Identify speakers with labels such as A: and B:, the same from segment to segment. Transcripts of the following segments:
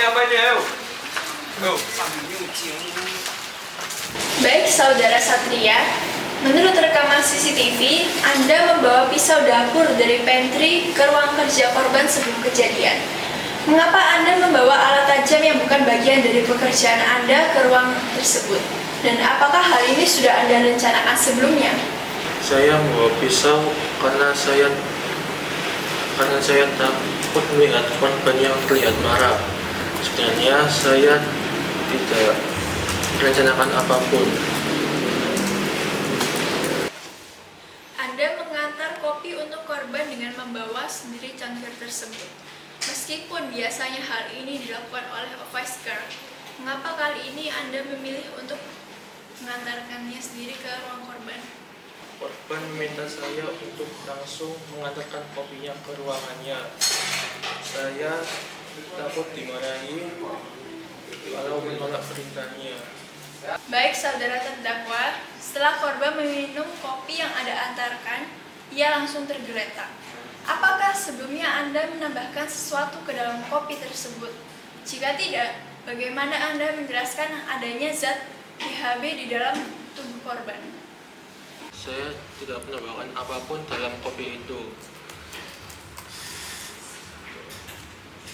A: apanya, ayo?
B: Baik, saudara Satria, menurut rekaman CCTV, Anda membawa pisau dapur dari pantry ke ruang kerja korban sebelum kejadian. Mengapa Anda membawa alat tajam yang bukan bagian dari pekerjaan Anda ke ruang tersebut? Dan apakah hal ini sudah Anda rencanakan sebelumnya?
C: Saya membawa pisau karena saya takut melihat korban yang terlihat marah. Sebenarnya saya tidak merencanakan apapun.
B: Anda mengantar kopi untuk korban dengan membawa sendiri cangkir tersebut. Meskipun biasanya hal ini dilakukan oleh office girl, mengapa kali ini Anda memilih untuk mengantarkannya sendiri ke ruang korban?
C: Korban meminta saya untuk langsung mengantarkan kopinya ke ruangannya. Saya takut dimarahi kalau menolak perintahnya.
B: Baik, saudara terdakwa, setelah korban meminum kopi yang Anda antarkan, ia langsung tergeletak. Apakah sebelumnya Anda menambahkan sesuatu ke dalam kopi tersebut? Jika tidak, bagaimana Anda menjelaskan adanya zat GHB di dalam tubuh korban?
C: Saya tidak menambahkan apapun dalam kopi itu.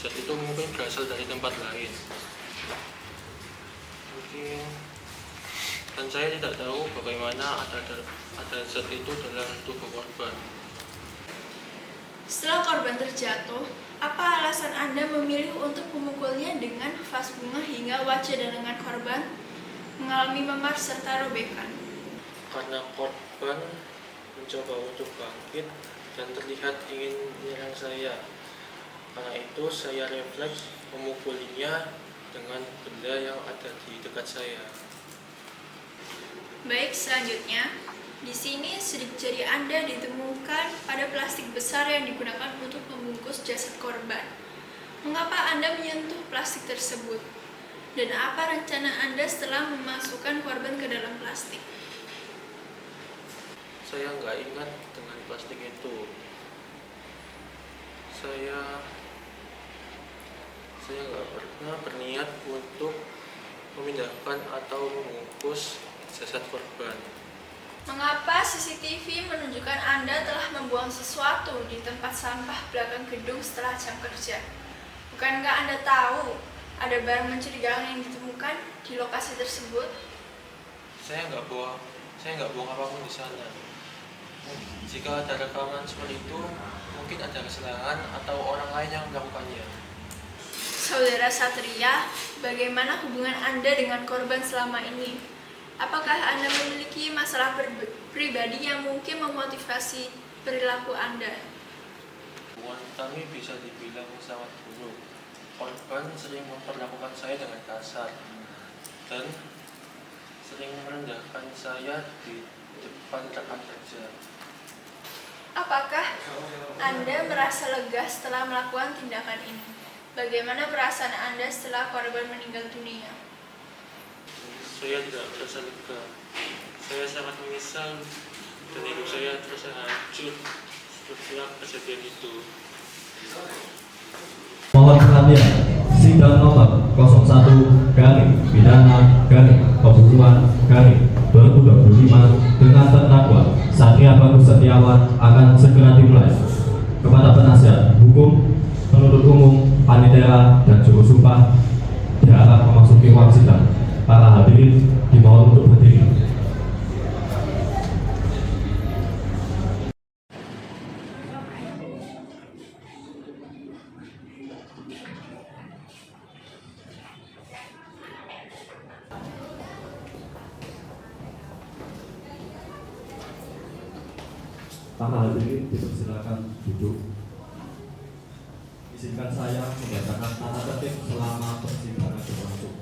C: Zat itu mungkin berasal dari tempat lain. Dan saya tidak tahu bagaimana ada zat itu dalam tubuh korban.
B: Setelah korban terjatuh, apa alasan Anda memilih untuk memukulnya dengan vas bunga hingga wajah dan lengan korban mengalami memar serta robekan?
C: Karena korban mencoba untuk bangkit dan terlihat ingin menyerang saya. Karena itu saya refleks memukulinya dengan benda yang ada di dekat saya.
B: Baik, selanjutnya, di sini sidik jari Anda ditemukan pada plastik besar yang digunakan untuk membungkus jasad korban. Mengapa Anda menyentuh plastik tersebut? Dan apa rencana Anda setelah memasukkan korban ke dalam plastik?
C: Saya nggak ingat dengan plastik itu. Saya nggak pernah berniat untuk memindahkan atau membungkus jasad korban.
B: Mengapa CCTV menunjukkan Anda telah membuang sesuatu di tempat sampah belakang gedung setelah jam kerja? Bukankah Anda tahu ada barang mencurigakan yang ditemukan di lokasi tersebut?
C: Saya nggak buang apapun di sana. Jika ada rekaman seperti itu, mungkin ada kesalahan atau orang lain yang melakukannya.
B: Saudara Satria, bagaimana hubungan Anda dengan korban selama ini? Apakah Anda memiliki masalah pribadi yang mungkin memotivasi perilaku Anda?
C: Hubungan kami bisa dibilang sangat buruk. Korban sering memperlakukan saya dengan kasar dan sering merendahkan saya di depan rekan kerja.
B: Apakah Anda merasa lega setelah melakukan tindakan ini? Bagaimana perasaan Anda setelah korban meninggal dunia?
C: Saya tidak merasa lega. Saya sangat menyesal dan hidup saya terasa hancur setelah kejadian itu.
D: Mohon perhatian, sidang nomor 01 pidana pembunuhan 2025 dengan terdakwa Satria Bagus Setiawan akan segera dimulai. Kepada penasihat hukum, penuntut umum, panitia dan juru sumpah diharap memasuki ruang sidang. Para hadirin dimohon untuk berdiri. Para hadirin dipersilakan duduk. Izinkan saya membacakan tata tertib selama persidangan berlangsung.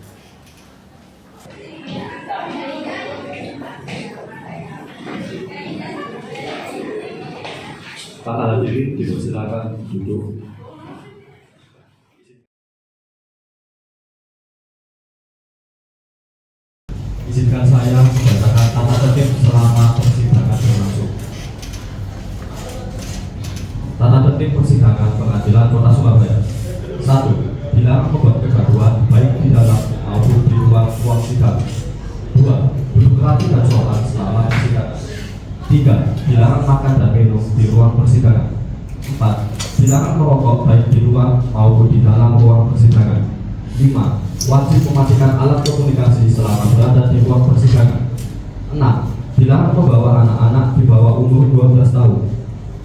D: Para hadirin dipersilakan duduk. Izinkan saya membacakan tata tertib selama persidangan berlangsung. Tata tertib persidangan Pengadilan Kota Surabaya. 1. Dilarang membuat kegaduhan dilarang merokok baik di luar maupun di dalam ruang persidangan. 5. Wajib mematikan alat komunikasi selama berada di ruang persidangan. 6. Dilarang membawa anak-anak di bawah umur 12 tahun.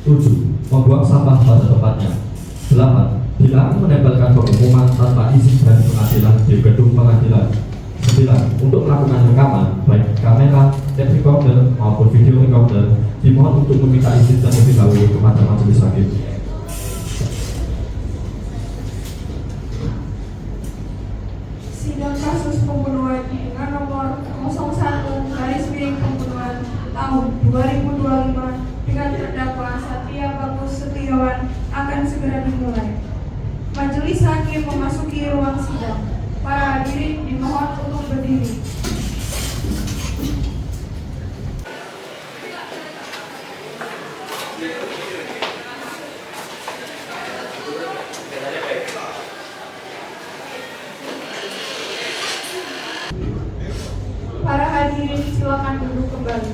D: 7. Membuang sampah pada tempatnya. 8. Dilarang menempelkan pengumuman tanpa izin dari pengadilan di gedung pengadilan. 9. Untuk melakukan rekaman, baik kamera, tape recorder maupun video recorder, dimohon untuk meminta izin terlebih dahulu kepada majelis hakim.
A: Sidang kasus pembunuhan dengan nomor 01/pembunuhan tahun 2025 dengan terdakwa Satria Bagus Setiawan akan segera dimulai. Majelis hakim memasuki ruang sidang. Para hadirin dimohon untuk berdiri. Para hadirin silakan duduk kembali.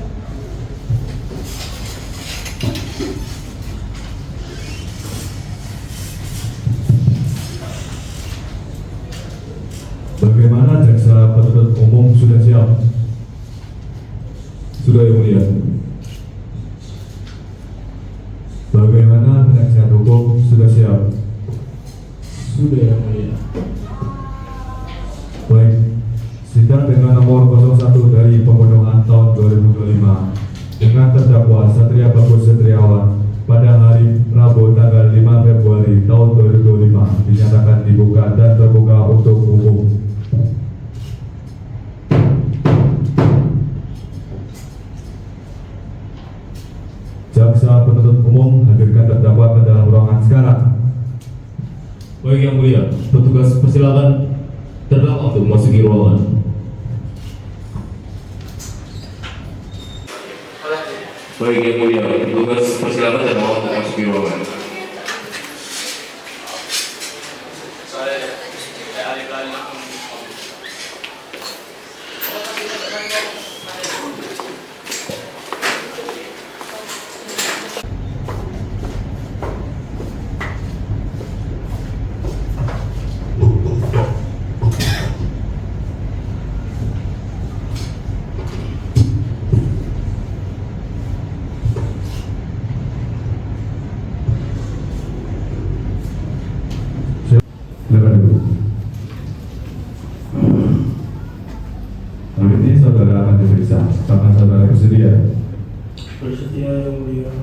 D: Bagaimana jaksa penuntut umum sudah siap? Sudah, Yang Mulia. Bagaimana penasihat hukum sudah siap? Sudah, Yang Mulia. Baik, sidang dengan nomor 01 dari pembunuhan tahun 2025 dengan terdakwa Satria Bagus Setiawan pada hari Rabu tanggal 5 Februari tahun 2025 dinyatakan dibuka dan terbuka untuk umum. Jaksa penuntut umum hadirkan terdakwa ke dalam ruangan sekarang.
E: Baik, Yang Mulia, petugas persilakan terdakwa untuk memasuki ruangan. Baik, Yang Mulia, petugas persilakan terdakwa untuk memasuki ruangan.
D: Silakan dulu. Hari ini saudara akan diperiksa. Apakah saudara bersedia?
C: Bersedia, Yang Mulia.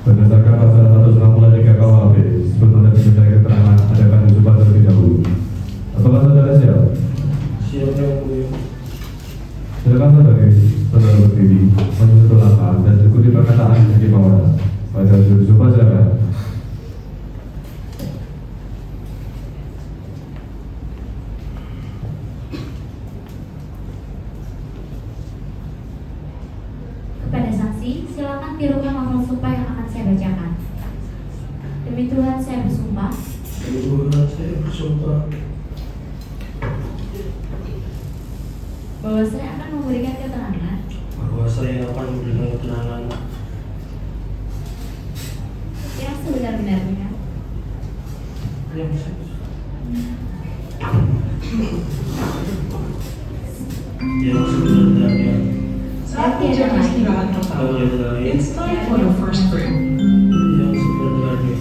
D: Berdasarkan pasal 163 KUHP, sebelum Anda dimintai keterangan, Anda akan dijumpa terlebih dahulu. Apakah saudara siap?
C: Siap, Yang Mulia.
D: Silakan saudara berdiri, maju satu langkah dan ikuti perkataan Hakim Maulana. Pada jumpa silakan.
F: Kepada saksi, silakan tirukan novel sumpah yang akan saya bacakan. Demi Tuhan saya bersumpah
C: Tuhan, saya bersumpah
F: bahwa saya akan memberikan keterangan
C: bahwa saya akan memberikan keterangan
F: yang sebenar-benarnya
C: yang sebenarnya.
F: Saat tiada lain
G: It's time for the first break.
C: Yang sebenarnya.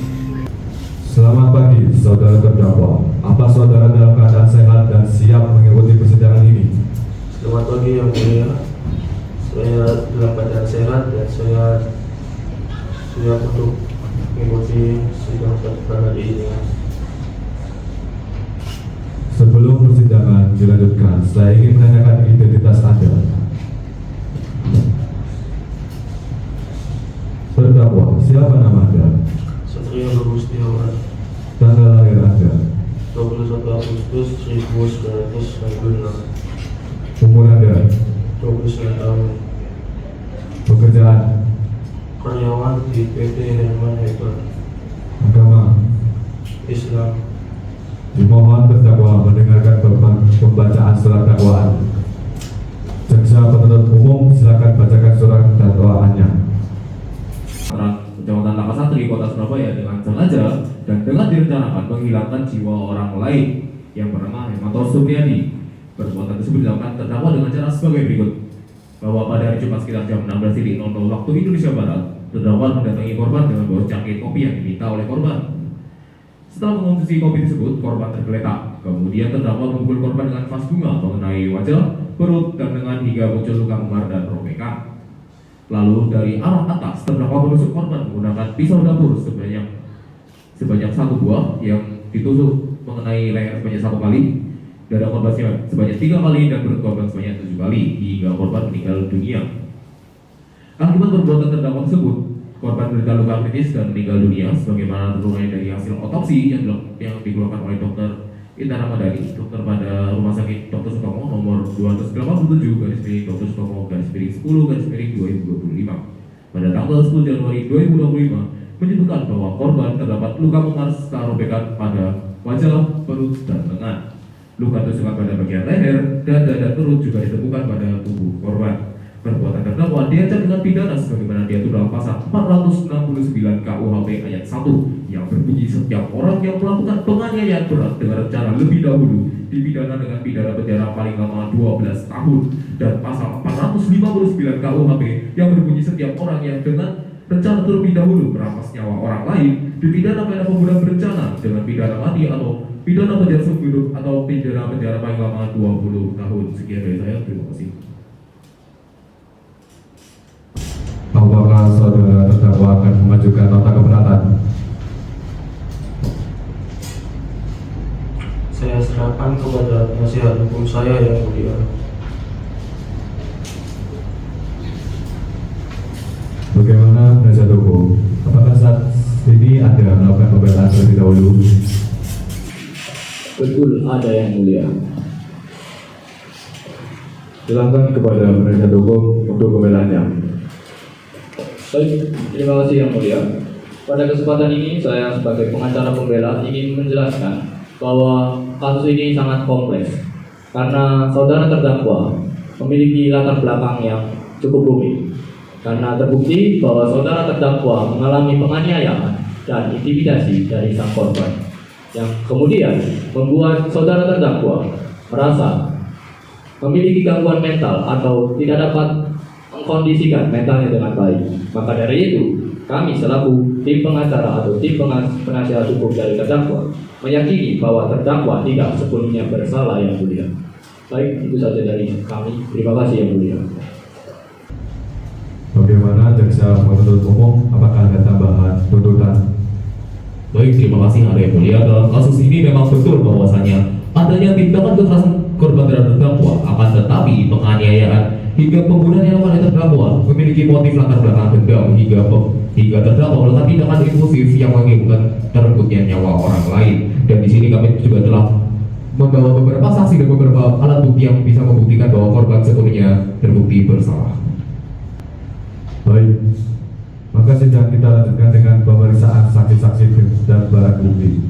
D: Selamat pagi, saudara terdakwa. Apa saudara dalam keadaan sehat dan siap mengikuti persidangan ini?
C: Selamat pagi, Yang Mulia. Saya dalam keadaan sehat dan saya siap untuk mengikuti sidang pada hari ini.
D: Sebelum persidangan dilanjutkan, saya ingin menanyakan identitas Anda. Terdakwa, siapa nama Anda?
C: Satria Bagus Setiawan,
D: Tanggal lahir Anda?
C: 21 Agustus 1996,
D: Umur Anda?
C: 29 tahun,
D: Pekerjaan?
C: karyawan di PT Herman Hebat,
D: Agama?
C: Islam.
D: Dimohon terdakwa mendengarkan pembacaan surat dakwaan. Jaksa penuntut umum silakan bacakan surat dakwaannya.
E: Kecamatan Lakasatri, Kota Surabaya dengan sengaja dan dengan direncanakan menghilangkan jiwa orang lain yang bernama Hermanto Supriyadi. Perbuatan tersebut dilakukan terdakwa dengan cara sebagai berikut. Bahwa pada hari Jumat sekitar jam 16.00 waktu Indonesia Barat, terdakwa mendatangi korban dengan bawa cangkir kopi yang diminta oleh korban. Setelah mengonsumsi kopi tersebut, korban tergeletak. Kemudian terdakwa memukul korban dengan vas bunga mengenai wajah, perut, dan dengan hingga muncul luka memar dan robekan. Lalu dari arah atas, terdakwa menusuk korban menggunakan pisau dapur sebanyak 1 buah yang ditusuk mengenai leher sebanyak 1 kali, dada korban sebanyak 3 kali, dan perut korban sebanyak 7 kali hingga korban meninggal dunia. Akibat perbuatan terdakwa tersebut, korban menderita luka kritis dan meninggal dunia sebagaimana terungkap dari hasil otopsi yang dikeluarkan oleh Dr. Intan Ramadhani, dokter pada Rumah Sakit Dr. Sutomo nomor 287/Dr. Sutomo /10/2025 pada tanggal 10 Januari 2025 menyebutkan bahwa korban terdapat luka memar serta robekan pada wajah, perut, dan lengan. Luka tusukan pada bagian leher, dada, dan perut juga ditemukan pada tubuh korban. Perbuatan terdakwa diancam dengan pidana sebagaimana diatur dalam pasal 469 KUHP ayat 1 yang berbunyi setiap orang yang melakukan penganiayaan berat dengan rencana lebih dahulu dipidana dengan pidana penjara paling lama 12 tahun, dan pasal 459 KUHP yang berbunyi setiap orang yang dengan rencana terlebih dahulu merampas nyawa orang lain dipidana pidana pembunuhan berencana dengan pidana mati atau pidana penjara seumur hidup atau pidana penjara paling lama 20 tahun. Sekian dari saya, terima kasih.
D: Apakah saudara terdakwa akan mengajukan nota keberatan?
C: Saya serahkan kepada penasihat hukum saya yang mulia.
D: Bagaimana penasihat hukum? Apakah saat ini Anda melakukan pembelaan terlebih dahulu?
H: Betul, ada yang mulia.
D: Silakan kepada penasihat hukum untuk pembelaannya.
H: Baik, terima kasih yang mulia. Pada kesempatan ini saya sebagai pengacara pembela ingin menjelaskan bahwa kasus ini sangat kompleks karena saudara terdakwa memiliki latar belakang yang cukup rumit. Karena terbukti bahwa saudara terdakwa mengalami penganiayaan dan intimidasi dari sang korban, yang kemudian membuat saudara terdakwa merasa memiliki gangguan mental atau tidak dapat mengkondisikan mentalnya dengan baik. Maka dari itu, kami selaku tim pengacara atau tim penasihat hukum dari terdakwa meyakini bahwa terdakwa tidak sepenuhnya bersalah yang mulia. Baik, itu saja dari kami. Terima kasih yang mulia.
D: Bagaimana jaksa penuntut umum? Apakah ada tambahan tuntutan?
E: Baik, terima kasih yang mulia. Dalam kasus ini memang betul bahwasanya adanya tindakan kekerasan korban terhadap terdakwa, akan tetapi penganiayaan hingga pembunuhan yang dilakukan oleh terdakwa memiliki motif latar belakang dendam hingga terdakwa melakukan tindakan impulsif yang mengakibatkan terbutnya nyawa orang lain. Dan di sini kami juga telah membawa beberapa saksi dan beberapa alat bukti yang bisa membuktikan bahwa korban sepenuhnya terbukti bersalah.
D: Baik, maka sidang kita lanjutkan dengan pemeriksaan saksi-saksi dan barang bukti.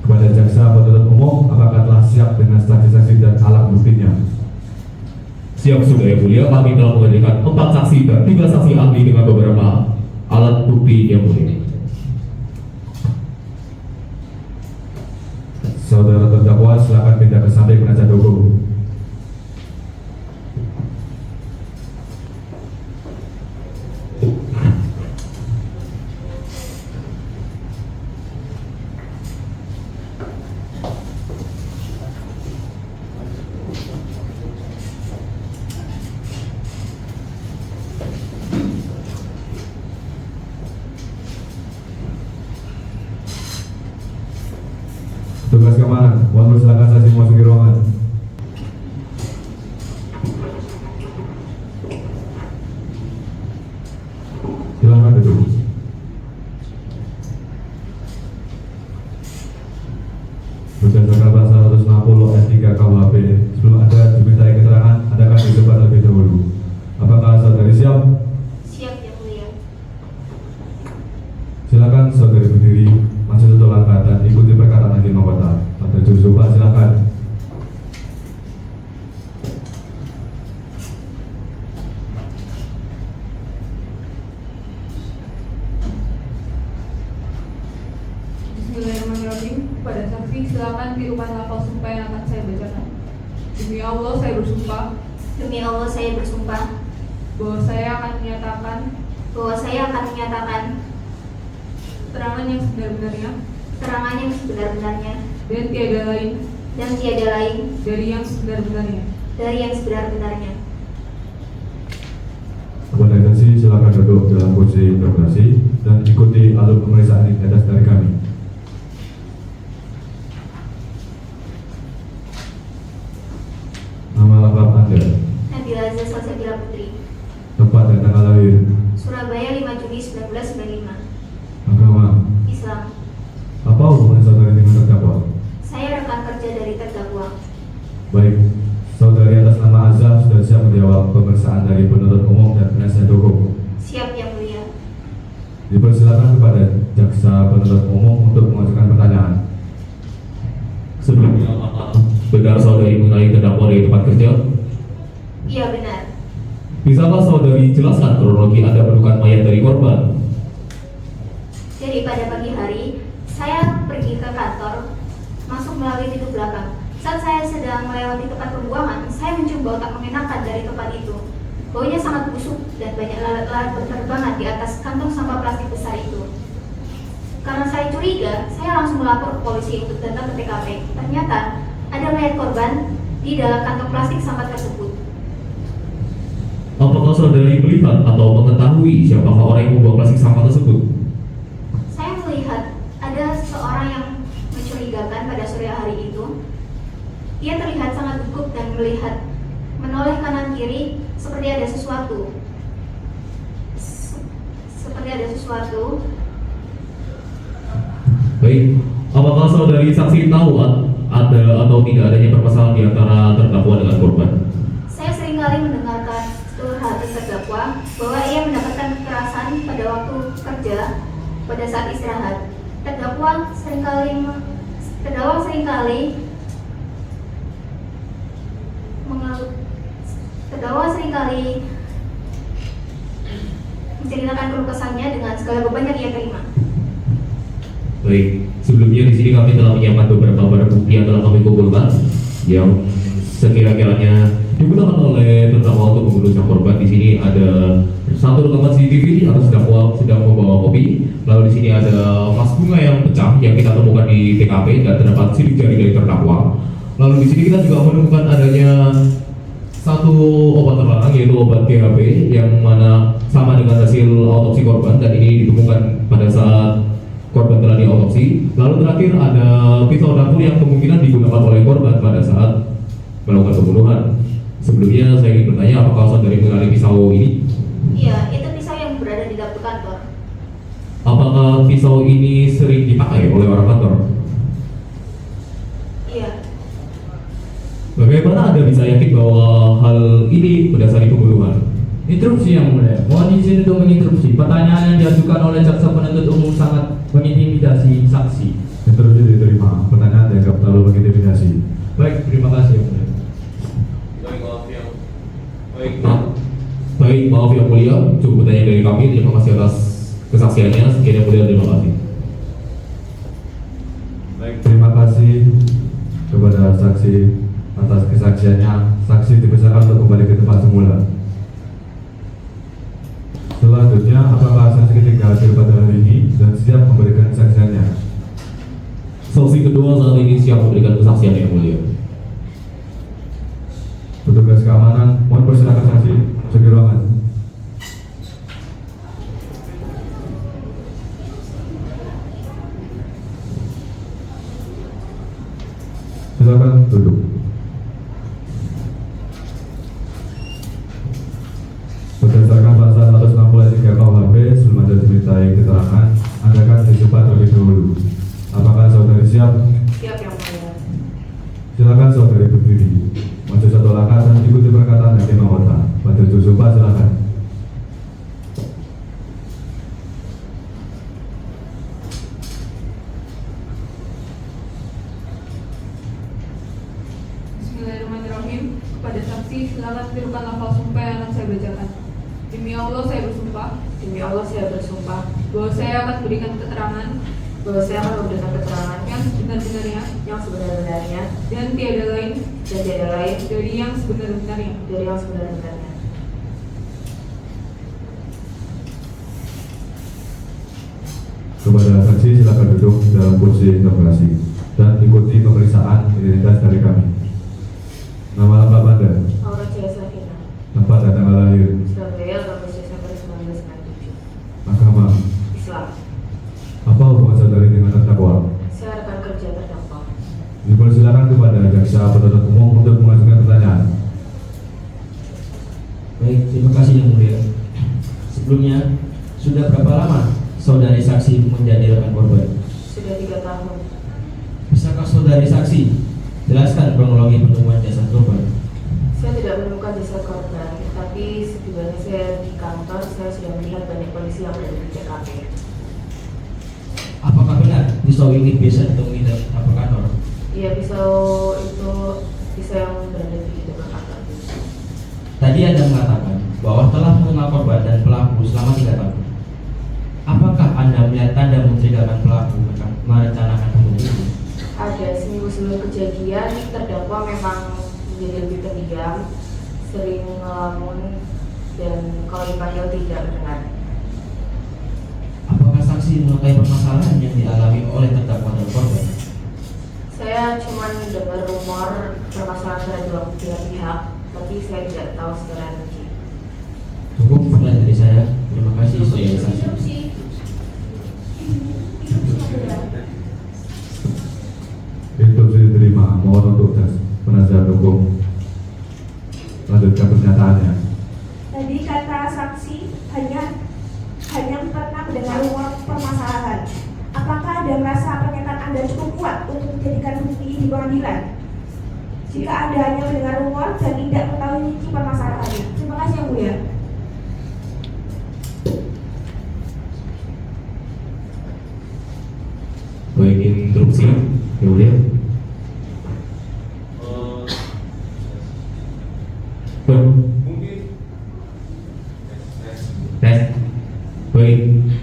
D: Kepada jaksa penuntut umum, apakah telah siap dengan saksi-saksi dan alat buktinya?
E: Siap sudah yang mulia, kami telah menghadirkan 4 saksi dan 3 saksi ahli dengan beberapa alat bukti yang mulia.
D: Saudara terdakwa silakan pindah ke samping penasihat hukum. Tugas keamanan, mohon persilakan saksi memasuki ruangan. Silakan duduk. Berdasarkan pasal 160 ayat 3 KUHP, sebelum Anda dimintai keterangan, Anda akan dicoba terlebih dahulu. Apakah saudari siap?
F: Siap yang mulia.
D: Silakan saudari berdiri, maju satu langkah dan ikuti perkataan hakim anggota. Pada jurus sumpah silakan.
A: silakan tirukan lafal sumpah yang akan saya bacakan. Demi Allah saya bersumpah
F: Demi Allah saya bersumpah
A: bahwa saya akan menyatakan keterangan yang sebenar-benarnya dan tiada lain dari yang sebenar-benarnya.
D: Kepada saksi silakan duduk dalam kursi interogasi dan ikuti alur pemeriksaan di atas dari kami. Nama lengkap Anda,
F: Nabila Azza Salsabila Putri,
D: tempat dan tanggal lahir,
F: Surabaya 5 Juli 1995,
D: agama,
F: Islam.
D: apa hubungan saudari dengan terdakwa?
F: Saya rekan kerja dari terdakwa.
D: Baik, saudari atas nama Azza sudah siap menjawab pemeriksaan dari penuntut umum dan penasihat hukum.
F: Siap Yang Mulia.
D: Dipersilakan kepada jaksa penuntut umum untuk mengajukan pertanyaan.
E: Sebelumnya, benar saudari mengenai terdakwa di tempat kerja?
F: Iya benar.
E: Bisakah saudari jelaskan kronologi Anda menemukan mayat dari korban?
F: Jadi pada pagi hari saya pergi ke kantor, masuk melalui pintu belakang. Saat saya sedang melewati tempat pembuangan, saya mencium bau tak mengenakan dari tempat itu. Baunya sangat busuk dan banyak lalat-lalat berterbangan di atas kantong sampah plastik besar itu. Karena saya curiga, saya langsung melapor ke polisi untuk datang ke TKP. Ternyata ada mayat korban di dalam kantong plastik sampah tersebut.
E: Apakah saudari melihat atau mengetahui siapakah orang yang membawa plastik sampah tersebut?
F: Saya melihat ada seseorang yang mencurigakan pada sore hari itu. Ia terlihat sangat gugup dan menoleh kanan kiri seperti ada sesuatu.
E: Baik, apakah saudari saksi tahu ada atau tidak adanya permasalahan di antara terdakwa dengan korban?
F: Saya seringkali mendengarkan curhat terdakwa bahwa ia mendapatkan kekerasan pada waktu kerja pada saat istirahat. Terdakwa seringkali menceritakan keluh kesahnya dengan segala beban yang ia terima.
E: Baik, sebelumnya di sini kami telah menyiapkan beberapa barang bukti yang telah kami kumpulkan yang sekira-kiranya digunakan oleh terdakwa untuk membunuh sang korban. Di sini ada satu rekaman CCTV atas terdakwa sedang membawa kopi. Lalu di sini ada vas bunga yang pecah yang kita temukan di TKP dan terdapat sidik jari dari terdakwa. Lalu di sini kita juga menemukan adanya satu obat terlarang yaitu obat GHB yang mana sama dengan hasil autopsi korban dan ini ditemukan pada saat korban telah diotopsi. Lalu terakhir ada pisau dapur yang kemungkinan digunakan oleh korban pada saat melakukan pembunuhan. Sebelumnya saya ingin bertanya apakah saudari mengenali pisau ini?
F: Iya, itu pisau yang berada di dapur kantor.
E: Apakah pisau ini sering dipakai oleh orang kantor?
F: Iya.
E: Bagaimana Anda bisa yakin bahwa hal ini berdasari pembunuhan?
H: Interupsi Yang Mulia, mohon izin untuk menginterupsi. Pertanyaan yang diajukan oleh jaksa penuntut umum sangat mengintimidasi saksi.
D: Interupsi diterima. Pertanyaan dianggap terlalu mengintimidasi.
H: Baik, terima kasih Yang Mulia.
E: Baik, maaf yang mulia, cukup pertanyaan dari kami. Terima kasih atas kesaksiannya. Sekian yang mulia, terima kasih.
D: Baik, terima kasih kepada saksi atas kesaksiannya. Saksi dipersilakan untuk kembali ke tempat semula. Selanjutnya, apakah saksi ketiga hadir pada hari ini dan siap memberikan kesaksiannya?
E: Saksi kedua saat ini siap memberikan kesaksian yang mulia.
D: Petugas keamanan, mohon persilakan saksi masuk ke ruangan. Silakan duduk. Berdasarkan pasal 163 KUHP, sebelum Anda dimintai keterangan, Anda akan dijumpa terlebih dahulu. Apakah saudari siap?
A: Siap Yang Mulia.
D: Silakan saudari berdiri. Maju satu langkah dan ikuti perkataan hakim anggota. Pada sumpah silakan.
A: Bismillahirrahmanirrahim. Kepada saksi silakan tirukan lafal sumpah yang akan saya bacakan. Demi Allah saya bersumpah. Demi Allah saya bersumpah bahwa saya akan berikan keterangan
I: bahwa saya akan memberikan keterangan
A: yang sebenar-benarnya
I: yang sebenar-benarnya
A: dan tiada lain
I: dari yang
A: sebenar-benarnya.
I: sebenar-benarnya.
D: Kepada saksi silakan duduk dalam kursi interogasi dan ikuti pemeriksaan identitas dari kami. Nama lengkap Anda,
I: Aura Jaya Sakina,
D: tempat dan tanggal lahir,
I: Surabaya, 18 Desember 1997.
D: agama,
I: Islam.
D: apa hubungan saudari dengan terdakwa?
I: Saya rekan kerja terdakwa.
D: Dipersilakan kepada jaksa penuntut umum untuk mengajukan pertanyaan.
J: Baik, terima kasih Yang Mulia. Sebelumnya, sudah berapa lama saudari saksi menjadi rekan korban?
I: Sudah 3 tahun.
J: Bisakah saudari saksi jelaskan kronologi penemuan jasad korban?
I: Saya tidak menemukan jasad korban, tapi setibanya saya di kantor, saya sudah melihat banyak polisi yang berada di TKP.
J: Apakah benar pisau ini biasa ditemui dalam dapur kantor?
I: Iya, pisau itu pisau yang berada di depan kantor.
J: Tadi Anda mengatakan bahwa telah mengenal korban dan pelaku selama 3 tahun. Apakah Anda melihat tanda mencurigakan pelaku merencanakan pembunuhan itu?
I: Ada, seminggu sebelum kejadian, terdakwa memang menjadi lebih pendiam, sering ngelamun, dan kalau dipanggil tidak mendengar.
J: Apakah saksi mengetahui permasalahan yang dialami oleh terdakwa dan korban?
I: Saya cuma dengar rumor permasalahan antara dua pihak, tapi saya tidak tahu secara rinci.
J: Cukup pertanyaan dari saya. Terima kasih saudari saksi.
D: Instruksi diterima, mohon untuk penasihat hukum lanjutkan pernyataannya.
A: Tadi kata saksi hanya pernah mendengar rumor permasalahan. Apakah Anda merasa pernyataan Anda cukup kuat untuk dijadikan bukti di pengadilan? Jika Anda hanya mendengar rumor dan tidak mengetahui rinci permasalahannya. Terima kasih Yang Mulia.
E: Baik, interupsi, Yang Mulia. Tes. Baik,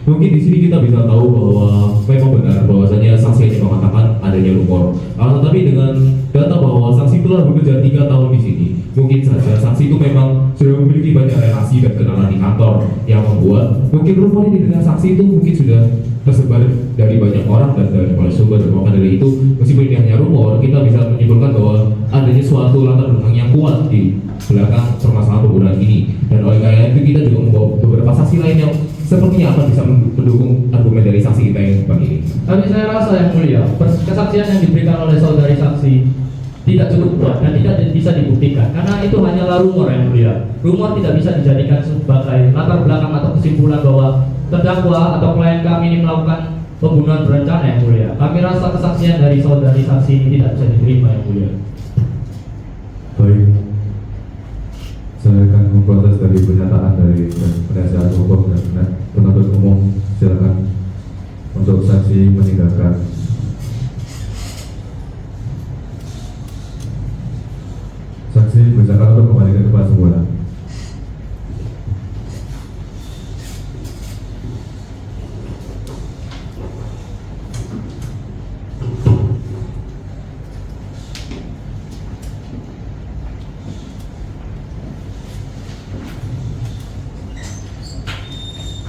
E: mungkin di sini kita bisa tahu bahwa memang benar bahwasanya saksi hanya mengatakan adanya rumor. Tetapi dengan data bahwa saksi telah bekerja 3 tahun di sini, mungkin saja saksi itu memang sudah memiliki banyak relasi dan kenalan di kantor yang membuat mungkin rumor ini dengan saksi itu mungkin sudah tersebar dari banyak orang dan dari banyak sumber. Dan maka dari itu, meskipun ini hanya rumor, kita bisa menyimpulkan bahwa adanya suatu latar belakang yang kuat di belakang permasalahan pembunuhan ini. Dan oleh karena itu kita juga membawa beberapa saksi lain yang sepertinya akan bisa mendukung argumen dari saksi kita yang depan ini.
H: Tapi saya rasa Yang Mulia, kesaksian yang diberikan oleh saudari saksi tidak cukup kuat dan tidak bisa dibuktikan karena itu hanyalah rumor Yang Mulia. Rumor tidak bisa dijadikan sebagai latar belakang atau kesimpulan bahwa terdakwa atau klien kami ini melakukan pembunuhan berencana Yang Mulia. Kami rasa kesaksian dari saudari saksi ini tidak bisa diterima Yang Mulia.
D: Baik, saya akan memproses dari pernyataan dari penasihat hukum dan penuntut umum. Silakan untuk saksi meninggalkan. Saksi silakan untuk kembali ke tempat semula.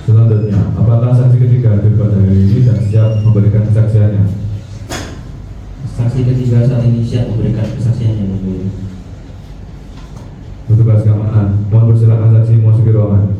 D: Selanjutnya, apakah saksi ketiga pada hari ini dan siap memberikan kesaksiannya?
J: Saksi ketiga saat ini siap memberikan kesaksiannya Yang Mulia.
D: Petugas keamanan, mohon persilakan saksi memasuki ruangan.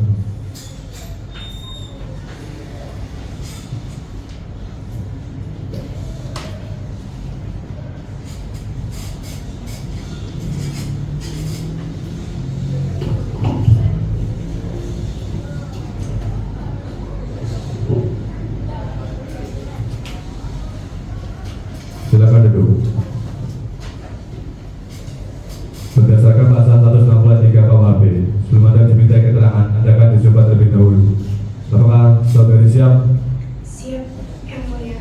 D: Silakan duduk. Berdasarkan pasal 163 KUHP, sebelum Anda diminta keterangan, Anda akan dicoba terlebih dahulu. Apakah saudari siap?
A: Siap Yang Mulia.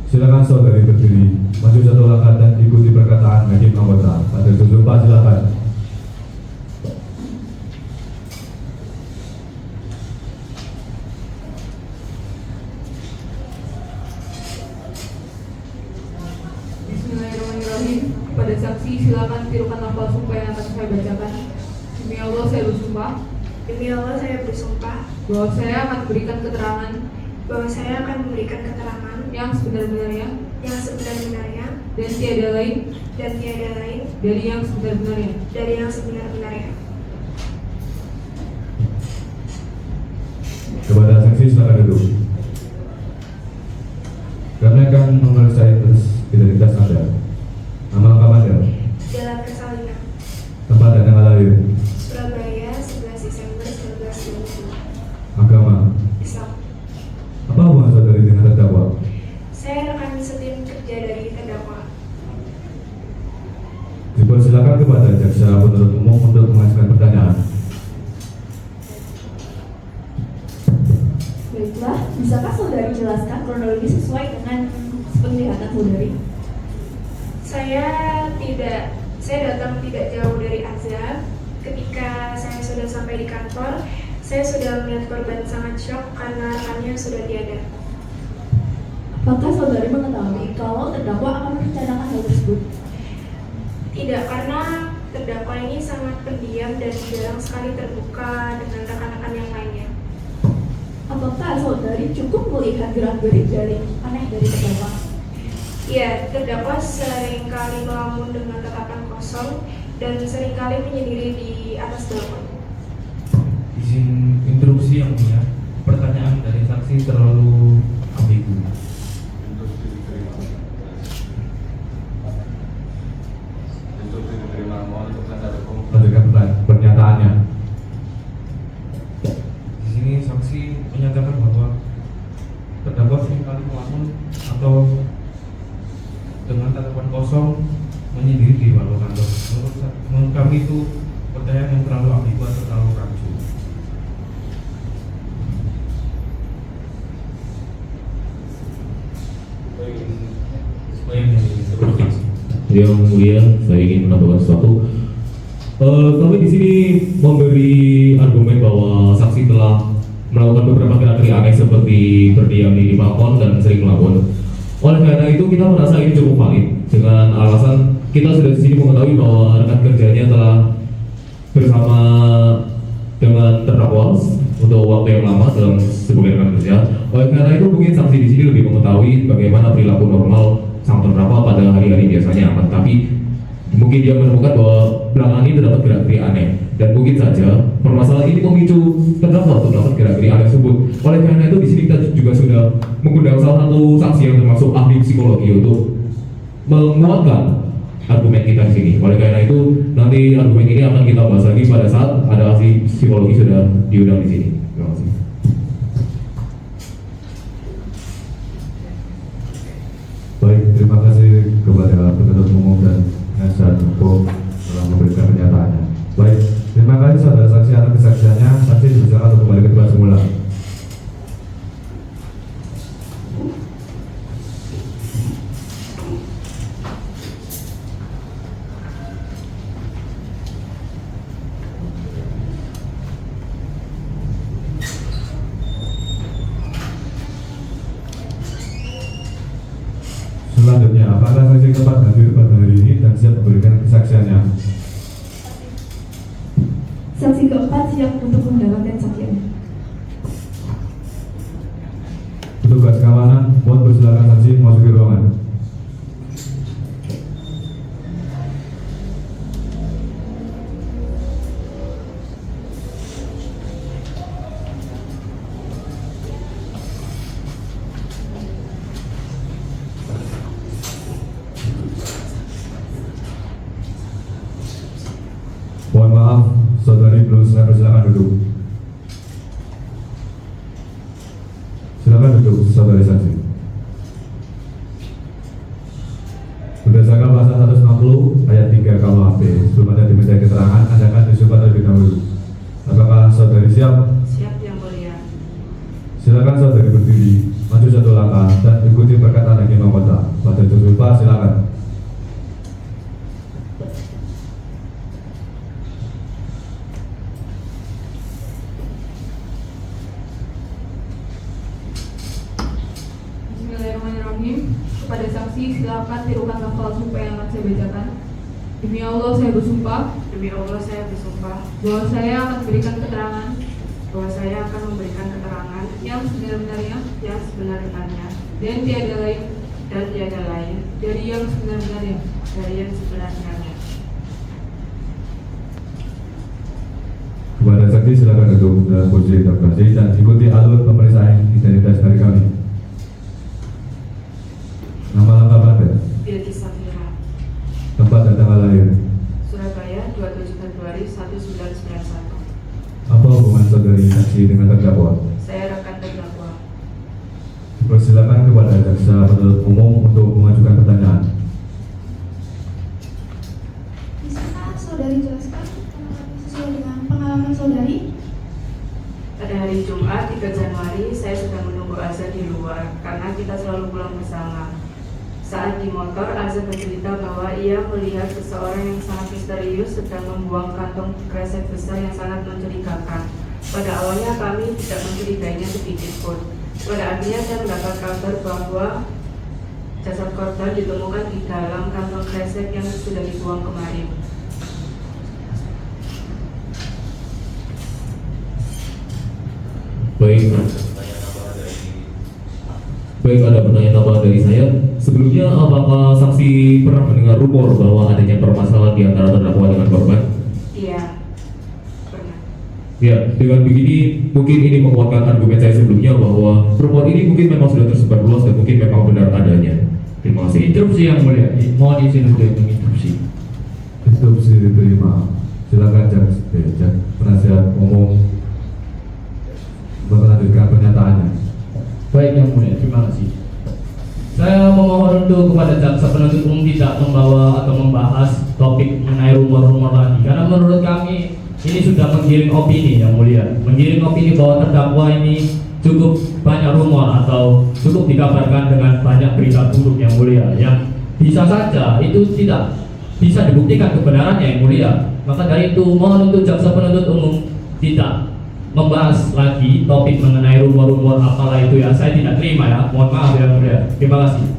D: Silakan saudari berdiri, maju 1 langkah dan ikuti perkataan hakim anggota. Pada sumpah silakan.
A: Bismillahirrahmanirrahim. Kepada saksi silakan tirukan lafal sumpah yang akan saya bacakan. Demi Allah saya bersumpah.
B: Demi Allah saya bersumpah
A: Bahwa saya akan memberikan keterangan
B: bahwa saya akan memberikan keterangan
A: yang sebenar-benarnya
B: yang sebenar-benarnya
A: dan tiada lain
B: dari
A: yang sebenar-benarnya.
B: sebenar-benarnya.
D: Kepada saksi silakan duduk. Kami akan memeriksa identitas Anda. Nama lengkap Anda,
B: Jalan Persalinan,
D: tempat dan tanggal lahir,
B: Surabaya, 11 Desember 1992.
D: agama.
B: Islam.
D: Apa hubungan saudari dengan terdakwa?
B: Saya rekan setim kerja dari terdakwa.
D: Dipersilakan kepada jaksa penuntut umum untuk mengajukan pertanyaan.
F: Baiklah, bisakah saudari jelaskan kronologi sesuai dengan penglihatan saudari?
B: Saya datang tidak jauh dari azab. Ketika saya sudah sampai di kantor, saya sudah melihat korban sangat syok karena rekannya sudah tiada.
F: Apakah saudari mengetahui kalau terdakwa akan merencanakan hal tersebut?
B: Tidak, karena terdakwa ini sangat pendiam dan jarang sekali terbuka dengan rekan-rekan yang lainnya.
F: Apakah saudari cukup melihat gerak-gerik dari aneh dari terdakwa?
B: Iya, terdakwa seringkali melamun dengan tatapan kosong dan seringkali menyendiri di atas balkon.
J: Izin interupsi yang mulia, pertanyaan dari saksi terlalu ambigu.
D: Lanjutkan pernyataannya.
J: Di sini saksi menyatakan bahwa terdakwa seringkali melamun atau dengan tatapan kosong menyendiri di balkon kantor. Menurut kami itu pertanyaan yang terlalu ambigu atau terlalu rancu.
E: Yang mulia, saya ingin menambahkan sesuatu. Kami di sini memberi argumen bahwa saksi telah melakukan beberapa gerak-gerik aneh seperti berdiam di balkon dan sering melamun. Oleh karena itu kita merasa ini cukup valid dengan alasan kita sudah di sini mengetahui bahwa rekan kerjanya telah bersama dengan terdakwa untuk waktu yang lama dalam sebagai rekan kerja. Oleh karena itu mungkin saksi di sini lebih mengetahui bagaimana perilaku normal sang terdakwa pada hari-hari biasanya, tapi mungkin dia menemukan bahwa belakangan ini terdapat gerak-gerik aneh dan mungkin saja permasalahan ini memicu terdakwa untuk melakukan gerak-gerik aneh tersebut. Oleh karena itu di sini kita juga sudah mengundang salah satu saksi yang termasuk ahli psikologi untuk menguatkan argumen kita di sini. Oleh karena itu nanti argumen ini akan kita bahas lagi pada saat ada ahli psikologi sudah diundang di sini. Terima kasih.
D: Baik, terima kasih kepada penuntut umum dan penasihat hukum telah memberikan pernyataannya. Baik, terima kasih saudara saksi atas kesaksiannya. Saksi dipersilakan untuk kembali ke tempat semula. Selanjutnya, apakah saksi tempat hadir pada hari ini dan siap memberikan kesaksiannya?
F: Saksi keempat siap untuk mendapatkan saksiannya.
D: Petugas keamanan, mohon persilakan saksi memasuki ruangan. Mohon maaf, saudari belum saya persilakan duduk. Silakan duduk, saudari saksi. Berdasarkan pasal 160 ayat 3 KUHP, sebelum Anda diminta keterangan, Anda akan disumpah terlebih dahulu. Apakah saudari siap?
I: Siap yang mulia.
D: Silakan saudari berdiri, maju satu langkah dan ikuti perkataan Hakim Anggota. Pada disumpah, silakan.
A: Bismillahirrahmanirrahim. Kepada saksi silakan tirukan lafal sumpah yang akan saya bacakan. Demi Allah saya bersumpah.
I: Demi Allah saya bersumpah
A: Bahwa saya akan memberikan keterangan
I: bahwa saya akan memberikan keterangan
A: yang sebenar-benarnya
I: yang sebenar-benarnya
A: dan tiada lain
I: dari
A: yang sebenar-benarnya.
I: sebenarnya.
D: Kepada saksi silakan duduk dalam posisi terkasih dan ikuti alur pemeriksaan identitas dari kami. Nama lengkap Anda,
I: Bilqis Safira,
D: tempat dan tanggal lahir.
I: Surabaya, 27 Februari 1991.
D: Apa hubungan saudari saksi dengan terdakwa?
I: Saya rekan terdakwa.
D: Dipersilakan kepada jaksa penuntut umum untuk mengajukan pertanyaan.
F: Bisakah saudari jelaskan sesuai dengan pengalaman saudari?
I: Pada hari Jumat 3 Januari saya sedang menunggu Azza di luar karena kita selalu pulang bersama. Saat di motor, Azza bercerita bahwa ia melihat seseorang yang sangat misterius sedang membuang kantong kresek besar yang sangat mencurigakan. Pada awalnya kami tidak mencurigainya sedikit pun. Pada akhirnya saya mendapat kabar bahwa jasad korban ditemukan di dalam kantong kresek yang sudah dibuang kemarin.
E: Baik, ada pertanyaan tambahan dari saya. Sebelumnya, apakah saksi pernah mendengar rumor bahwa adanya permasalahan di antara terdakwa dengan korban?
I: Iya, pernah.
E: Ya, dengan begini mungkin ini menguatkan argumen saya sebelumnya bahwa rumor ini mungkin memang sudah tersebar luas dan mungkin memang benar adanya. Terima kasih.
H: Instruksi yang mulia, mohon izin untuk menginstruksi.
D: Instruksi diterima. Silakan penasihat umum melanjutkan pernyataannya.
H: Baik yang mulia, terima kasih. Saya memohon untuk kepada jaksa penuntut umum tidak membawa atau membahas topik mengenai rumor-rumor lagi, karena menurut kami ini sudah menggiring opini yang mulia, menggiring opini bahwa terdakwa ini cukup banyak rumor atau cukup dikabarkan dengan banyak berita buruk yang mulia, yang bisa saja itu tidak bisa dibuktikan kebenarannya yang mulia. Maka dari itu mohon untuk jaksa penuntut umum tidak membahas lagi topik mengenai rumor-rumor apalah itu ya, saya tidak terima ya, mohon maaf ya mulia. Terima kasih.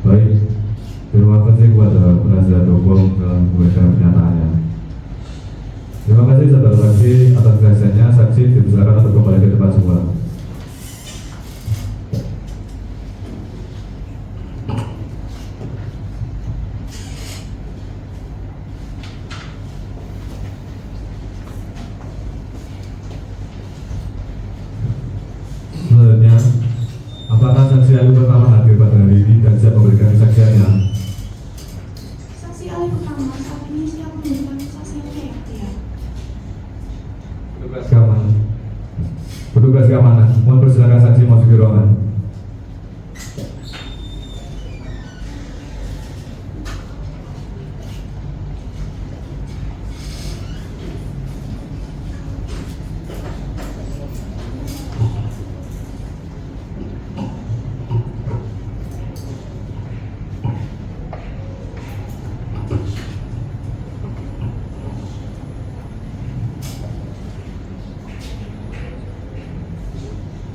D: Baik, terima kasih kepada penasihat hukum telah memberikan pernyataannya. Terima kasih saudara saksi atas kesaksiannya. Saksi dipersilakan untuk kembali ke tempat semula. Selanjutnya, apakah saksi ahli pertama hadir pada hari ini dan siap memberikan kesaksiannya?
F: Saksi ahli pertama saat ini siap memberikan kesaksiannya ya.
D: Petugas keamanan, mohon persilakan saksi masuk ke ruangan.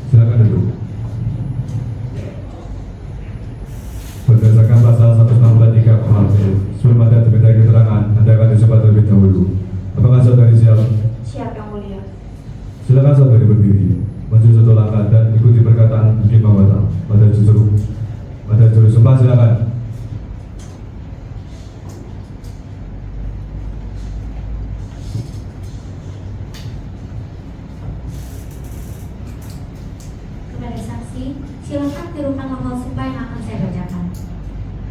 D: Silakan duduk. Berdasarkan pasal 163 KUHP, sebelum Anda dimintai keterangan, Anda akan disempat terlebih dahulu. Apakah saudari siap?
F: Siap yang mulia.
D: Silakan saudari berdiri, maju satu langkah dan ikuti perkataan Hakim Mahkota pada juru sumpah. Silakan.
F: Kepada saksi, silakan tirukan lafal sumpah yang akan saya bacakan.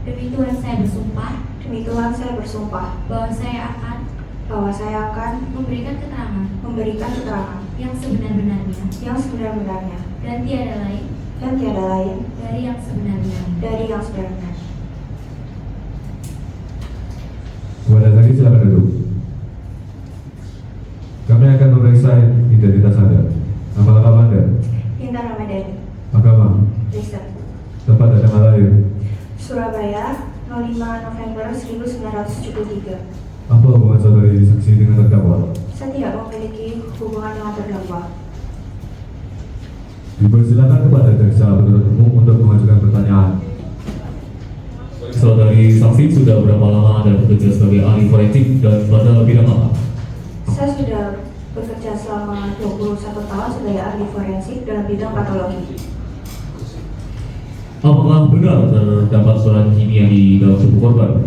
F: Demi Tuhan saya bersumpah.
A: Demi Tuhan saya bersumpah
F: Bahwa saya akan
A: memberikan keterangan
F: yang sebenar-benarnya
A: yang sebenar-benarnya
F: dan tiada lain
A: dari yang sebenar-benarnya.
D: Kepada saksi silakan duduk. Kami akan memeriksa identitas Anda. Nama lengkap Anda?
A: Intan Ramadhani,
D: Agama?
A: Kristen,
D: Tempat dan tanggal lahir?
A: Surabaya, 05 November 1973.
D: Apa hubungan saudari saksi dengan terdakwa?
A: Saya tidak memiliki hubungan dengan terdakwa.
D: Dipersilakan kepada jaksa penuntut umum untuk mengajukan pertanyaan.
E: Saudari saksi sudah berapa lama Anda bekerja sebagai ahli forensik dan pada bidang apa?
F: Saya sudah bekerja selama 21 tahun sebagai ahli forensik dalam bidang patologi.
E: Apakah benar terdapat bahan kimia di dalam tubuh korban?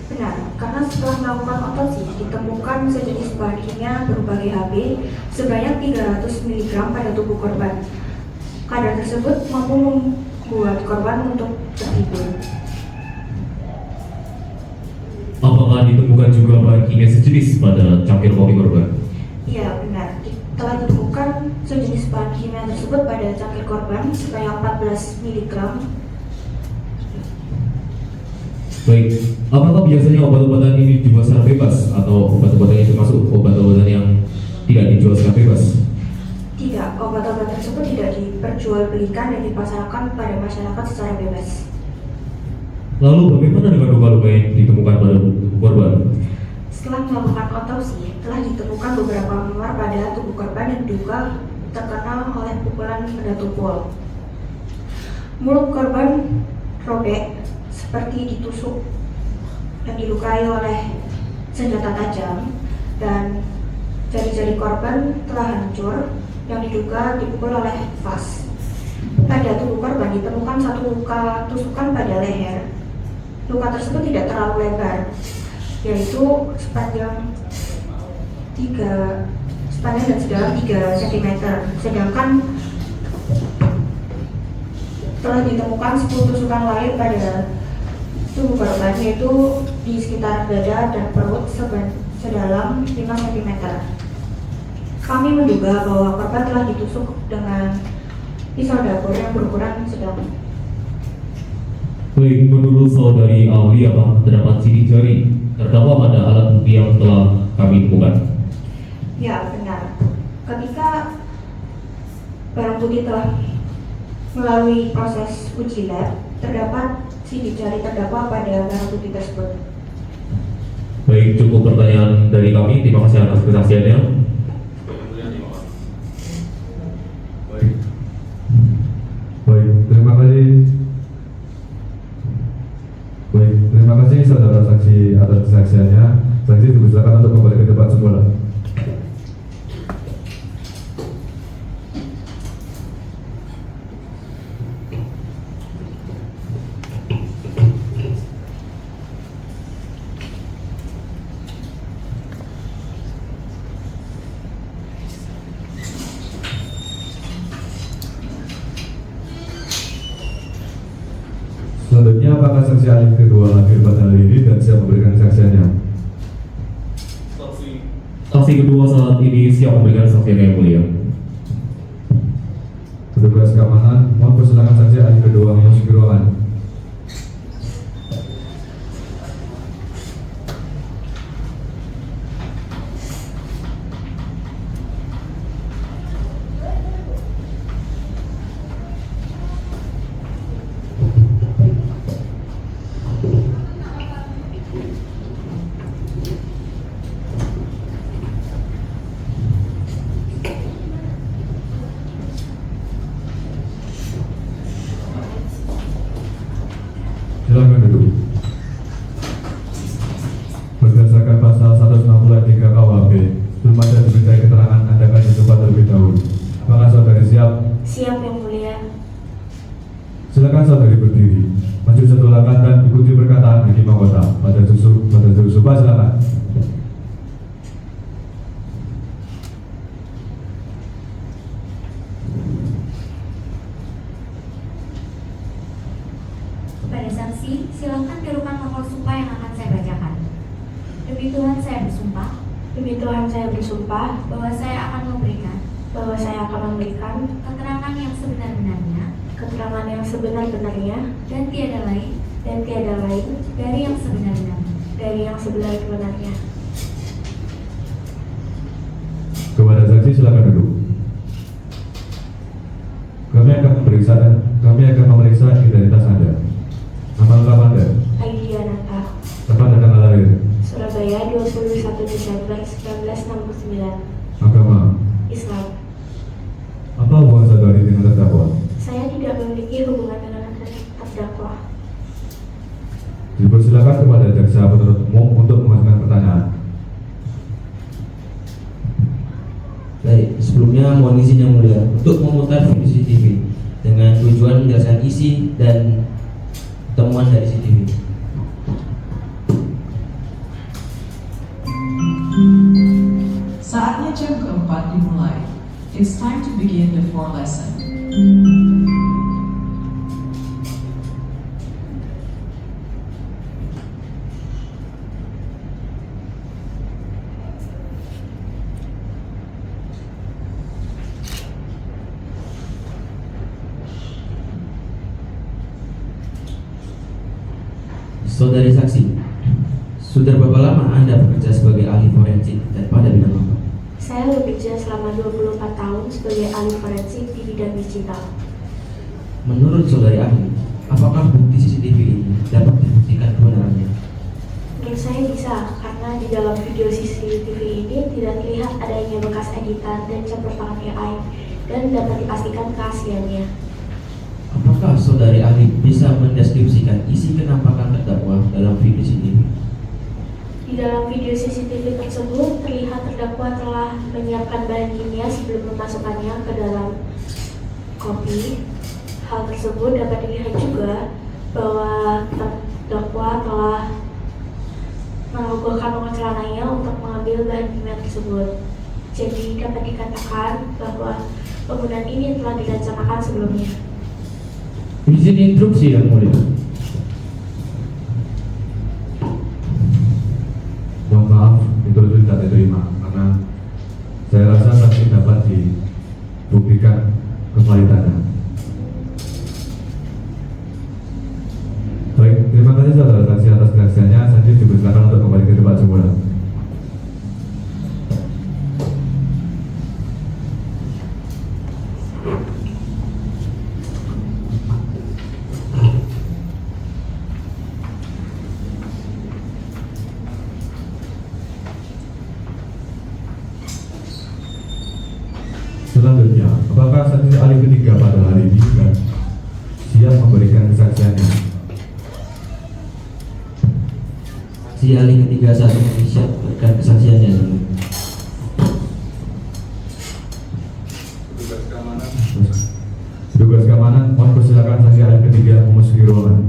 F: Benar, karena setelah melakukan otopsi ditemukan sejenis bahan kimia berupa GHB sebanyak 300 mg pada tubuh korban. Kadar tersebut mampu membuat korban untuk tertidur.
E: Apakah ditemukan juga bahan kimia sejenis pada cangkir kopi korban?
F: Iya, benar. Telah ditemukan sejenis bahan kimia tersebut pada cangkir korban sebanyak 14 mg.
E: Baik, apakah biasanya obat-obatan ini dijual secara bebas atau obat-obatan ini termasuk obat-obatan yang tidak dijual secara bebas?
F: Tidak, obat-obat tersebut tidak diperjualbelikan dan dipasarkan pada masyarakat secara bebas.
E: Lalu bagaimana dengan luka-luka yang ditemukan pada tubuh korban?
F: Setelah melakukan otopsi, telah ditemukan beberapa memar pada tubuh korban yang diduga terkena oleh pukulan benda tumpul. Mulut korban robek seperti ditusuk dan dilukai oleh senjata tajam, dan jari-jari korban telah hancur yang diduga dipukul oleh vas. Pada tubuh korban ditemukan satu luka tusukan pada leher. Luka tersebut tidak terlalu lebar, yaitu sepanjang dan sedalam 3 cm. Sedangkan telah ditemukan 10 tusukan lain pada tubuh korban, yaitu di sekitar dada dan perut sedalam 5 cm. Kami menduga bahwa korban telah ditusuk dengan pisau dapur yang berukuran sedang.
E: Baik, menurut saudari ahli apakah terdapat sidik jari terdakwa pada alat bukti yang telah kami temukan?
F: Ya, benar. Ketika barang bukti telah melalui proses uji lab, terdapat sidik jari terdakwa pada barang bukti tersebut.
E: Baik, cukup pertanyaan dari kami. Terima kasih atas kesaksiannya.
D: Baik, terima kasih. Baik, terima kasih saudara saksi atas kesaksiannya. Saksi dipersilakan untuk kembali ke tempat semula. Selanjutnya apakah saksi ahli kedua hadir pada hari ini dan siap memberikan kesaksiannya?
E: Saksi kedua saat ini siap memberikan kesaksian yang mulia.
D: Petugas keamanan, mohon persilakan saksi ahli kedua memasuki ruangan. Silakan duduk. Berdasarkan pasal 160 ayat 3 KUHP, sebelum Anda dimintai keterangan, Anda akan dijumpa terlebih dahulu. Apakah saudari siap?
F: Siap, Yang Mulia.
D: Silakan saudari berdiri, maju satu langkah dan ikuti perkataan hakim anggota. Pada jurus sumpah silakan.
F: Pada saksi, silakan tirukan nomor sumpah yang akan saya bacakan. Demi Tuhan saya bersumpah. Demi Tuhan saya bersumpah bahwa saya akan memberikan keterangan yang sebenar-benarnya, dan tiada lain dari yang sebenar-benarnya.
D: Kepada saksi silakan duduk. Kami akan memeriksa identitas Anda. Nama lengkap Anda?
F: Aidianata,
D: Tempat dan tanggal lahir?
F: Surabaya, 21 Desember 1969.
D: Agama?
F: Islam.
D: Apa hubungan saudari
F: memiliki hubungan dengan terdakwa.
D: Dipersilakan kepada jaksa penuntut umum untuk mengajukan pertanyaan.
K: Baik, sebelumnya mohon izin yang mulia untuk memutar video CCTV dengan tujuan menjelaskan isi dan temuan dari CCTV.
G: Saatnya jam keempat dimulai. It's time to begin the 4 lesson.
K: Saudari saksi, sudah berapa lama Anda bekerja sebagai ahli forensik dan pada bidang apa?
F: Saya bekerja selama 24 tahun sebagai ahli forensik di bidang digital.
K: Menurut saudari ahli, apakah bukti CCTV ini dapat dibuktikan kebenarannya?
F: Menurut saya bisa, karena di dalam video CCTV ini tidak terlihat adanya bekas editan dan campur tangan AI dan dapat dipastikan keasliannya.
K: Apakah saudari ahli bisa mendeskripsikan isi penampakan terdakwa dalam video CCTV?
F: Di dalam video CCTV tersebut terlihat terdakwa telah menyiapkan bahan kimia sebelum memasukkannya ke dalam kopi. Hal tersebut dapat dilihat juga bahwa terdakwa telah merogoh kantong celananya untuk mengambil bahan kimia tersebut. Jadi dapat dikatakan bahwa penggunaan ini telah direncanakan sebelumnya.
H: Izin instruksi yang mulia.
D: Mohon maaf, instruksi tidak diterima karena saya rasa saksi dapat dibuktikan kevalitannya. Baik, terima kasih saudara saksi atas kesaksiannya. Saksi dipersilakan untuk kembali ke tempat semula. Selanjutnya, apakah saksi ahli ketiga pada hari ini sudah siap memberikan kesaksiannya?
K: Si ahli ketiga saat ini siap memberikan kesaksiannya.
D: Petugas keamanan, mohon persilakan saksi ahli ketiga memasuki ruangan.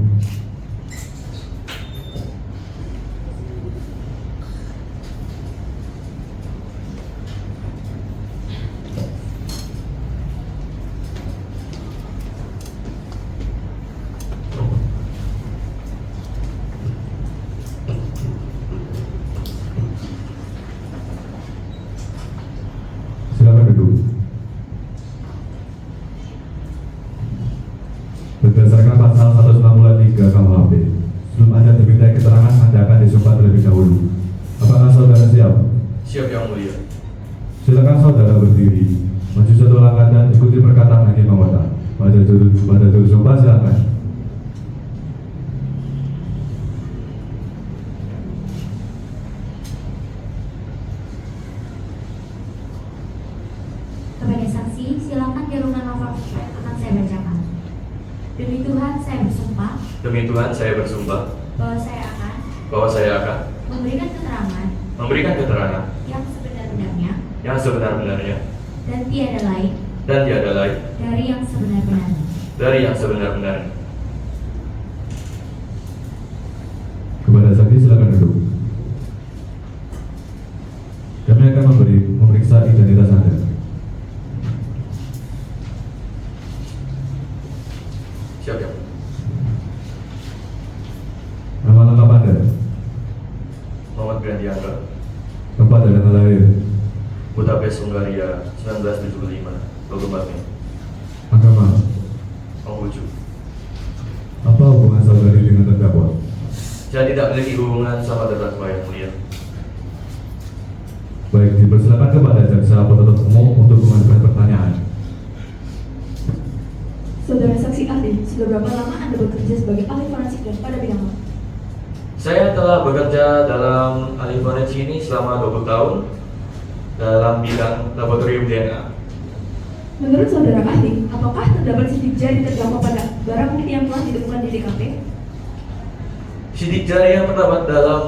D: Silakan duduk. Berdasarkan pasal 163 KUHP, sebelum Anda diminta keterangan, Anda akan disumpah terlebih dahulu. Apakah saudara siap?
E: Siap yang mulia.
D: Silakan saudara berdiri, maju satu langkah dan ikuti perkataan hakim anggota. Pada jurus sumpah silakan.
F: Kepada saksi, silakan dirungan novel akan saya bacakan. Demi Tuhan, saya bersumpah
E: Demi Tuhan saya bersumpah
F: bahwa saya akan
E: memberikan keterangan
F: yang sebenar-benarnya
E: yang sebenar-benarnya
F: dan tiada lain
E: dari yang sebenar-benarnya.
D: Kepada saksi silakan duduk. Kami akan memeriksa identitas Anda.
E: Siap ya.
D: Nama lengkap Anda,
E: Muhammad Grandiandra,
D: tempat dan tanggal lahir,
E: Budapest, Hungaria, 1975, Logomatnya,
D: agama,
E: Konghucu.
D: apa hubungan saudari dengan terdakwa?
E: Saya tidak memiliki hubungan sama terdakwa yang mulia.
D: Baik, dipersilakan kepada jaksa penuntut umum untuk mengajukan pertanyaan.
A: Saudara saksi ahli, sudah berapa lama Anda bekerja sebagai ahli forensik dan pada bidang apa?
E: Saya telah bekerja dalam ahli forensik ini selama 20 tahun dalam bidang laboratorium DNA.
A: Menurut saudara ahli, apakah terdapat sidik jari terdakwa pada TKP?
H: Sidik jari yang terdapat dalam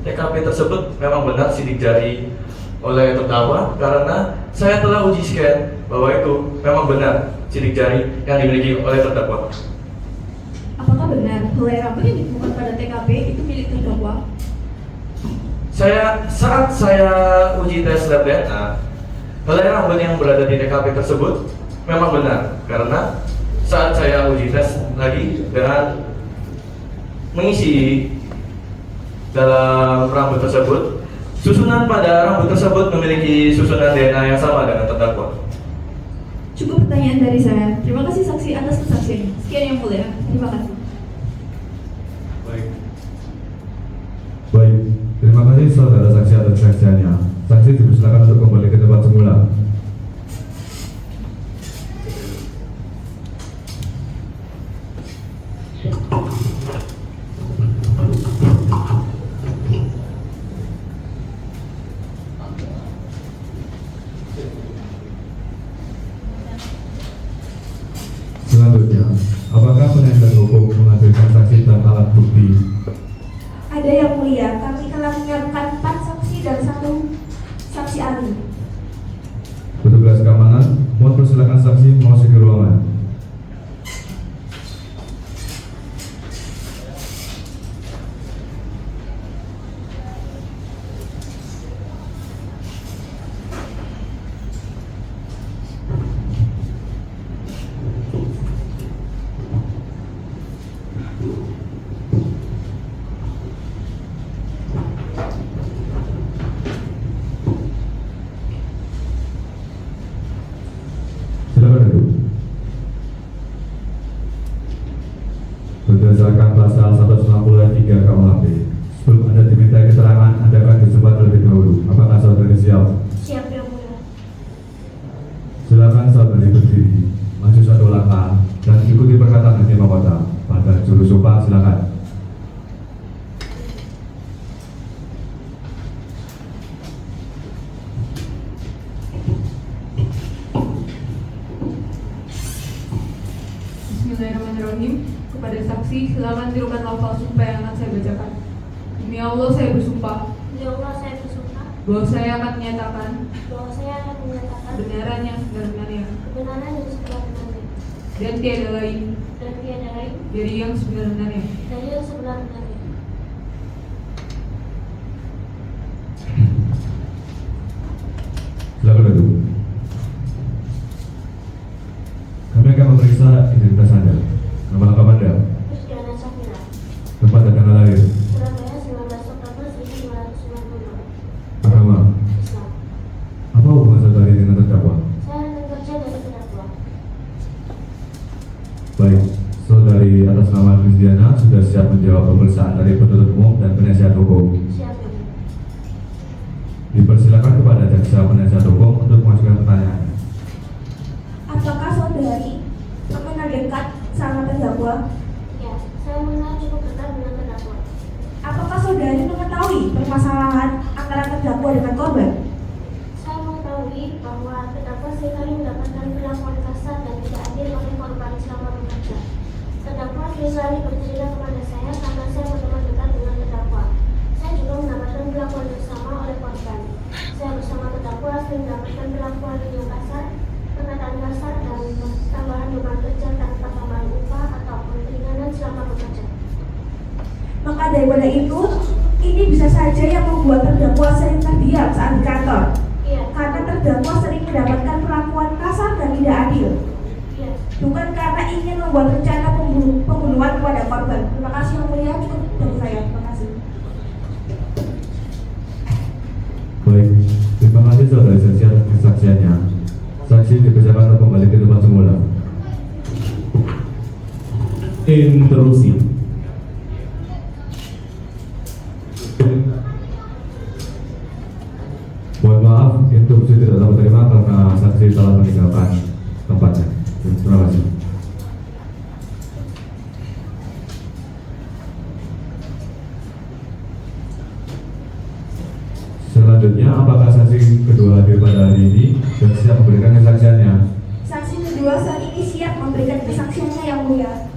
H: TKP tersebut memang benar sidik jari oleh terdakwa karena saya telah uji scan bahwa itu memang benar sidik jari yang dimiliki oleh terdakwa.
A: Apakah benar helai rambut yang ditemukan pada TKP itu milik terdakwa?
H: Saat saya uji tes lab DNA, helai rambut yang berada di TKP tersebut memang benar karena saat saya uji tes lagi dengan mengisi dalam rambut tersebut, susunan pada rambut tersebut memiliki susunan DNA yang sama dengan terdakwa.
A: Cukup pertanyaan dari saya. Terima kasih saksi atas kesaksiannya. Sekian yang mulia. Terima kasih.
D: Baik, terima kasih saudara saksi atas kesaksiannya. Saksi dipersilakan untuk kembali ke tempat semula. Selanjutnya, apakah penasihat hukum menghadirkan saksi dan alat bukti?
A: Ada yang mulia, kami telah menyiapkan 4 saksi dan 1 saksi ahli.
D: Petugas keamanan, mohon persilakan saksi memasuki ruangan. Silakan duduk. Berdasarkan pasal 163 KUHP, sebelum Anda diminta keterangan, Anda akan disebut terlebih dahulu. Apakah saudari siap?
A: Siap yang mulia.
D: Silakan saudari berdiri, maju 1 langkah, dan ikuti perkataan hakim mahkota. Pada juru sumpah, silakan.
A: Bismillahirrahmanirrahim. Kepada saksi, silakan tirukan lafal sumpah yang akan saya bacakan. Demi Allah saya bersumpah
F: Demi Allah saya bersumpah
A: bahwa saya akan menyatakan
F: bahwa saya akan menyatakan
A: kebenaran yang sebenarnya
F: kebenaran yang sebenarnya
A: dan tiada lain dari yang sebenarnya.
F: dari yang sebenarnya.
D: Silakan duduk. Kami akan memeriksa identitas Anda. Nama lengkap Anda,
F: Kristiana Safira,
D: tempat dan tanggal lahir,
F: Surabaya 19 Oktober 1990.
D: agama.
F: Islam.
D: Apa hubungan saudari dengan terdakwa?
F: Saya rekan kerja dari terdakwa.
D: Baik, saudari atas nama Kristiana sudah siap menjawab pemeriksaan dari penuntut umum dan penasihat hukum.
F: Siap. Ibu.
D: Dipersilakan kepada jaksa penasihat hukum untuk mengajukan pertanyaan.
A: Apakah saudari mengenal dekat sama terdakwa?
F: Ya, saya mengenal cukup dekat dengan terdakwa.
A: Apakah saudari mengetahui permasalahan antara terdakwa dengan korban?
F: Saya mengetahui bahwa terdakwa seringkali mendapatkan perlakuan kasar dan tidak adil oleh korban selama bekerja. Terdakwa seringkali bercerita kepada saya karena saya berteman dekat dengan terdakwa. Saya juga mendapatkan perlakuan yang sama oleh korban. Saya bersama terdakwa sering mendapatkan perlakuan yang kasar, perkataan kasar, dan tambahan beban kerja tanpa tambahan upah ataupun keringanan selama bekerja.
A: Maka daripada itu, ini bisa saja yang membuat terdakwa sering terdiam saat di kantor.
F: Iya.
A: Karena terdakwa sering mendapatkan perlakuan kasar dan tidak adil.
F: Iya.
A: Bukan karena ingin membuat rencana pembunuhan kepada korban. Terima kasih yang mulia, cukup dari saya. Terima kasih.
D: Baik, terima kasih saudari saksi atas kesaksiannya. Saksi dipersilakan untuk kembali ke tempat semula.
E: Interupsi.
D: Mohon maaf, interupsi tidak dapat terima karena saksi telah meninggalkan tempatnya. Terima kasih. Selanjutnya, apakah saksi kedua hadir pada hari ini dan siap memberikan kesaksiannya?
A: Saksi kedua saat ini siap memberikan kesaksiannya yang mulia.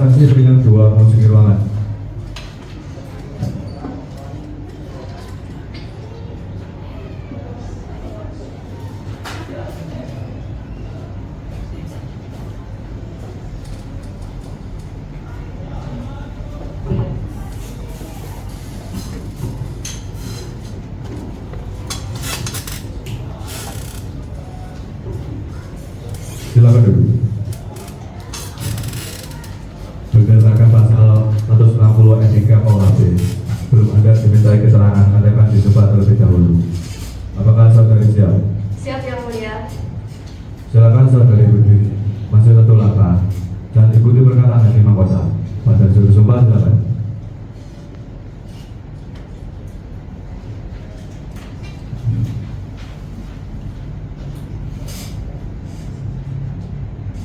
D: saksi dengan 2 memasuki ruangan. Silakan duduk. Berdasarkan pasal 160 NIK KUHP, belum Anda dimintai keterangan, Anda akan dicoba terlebih dahulu. Apakah saudari siap?
F: Siap Yang Mulia.
D: Silakan saudari berdiri, masih satu langkah, dan ikuti perkataan Hakim Mahkota. Pada juru sumpah silakan.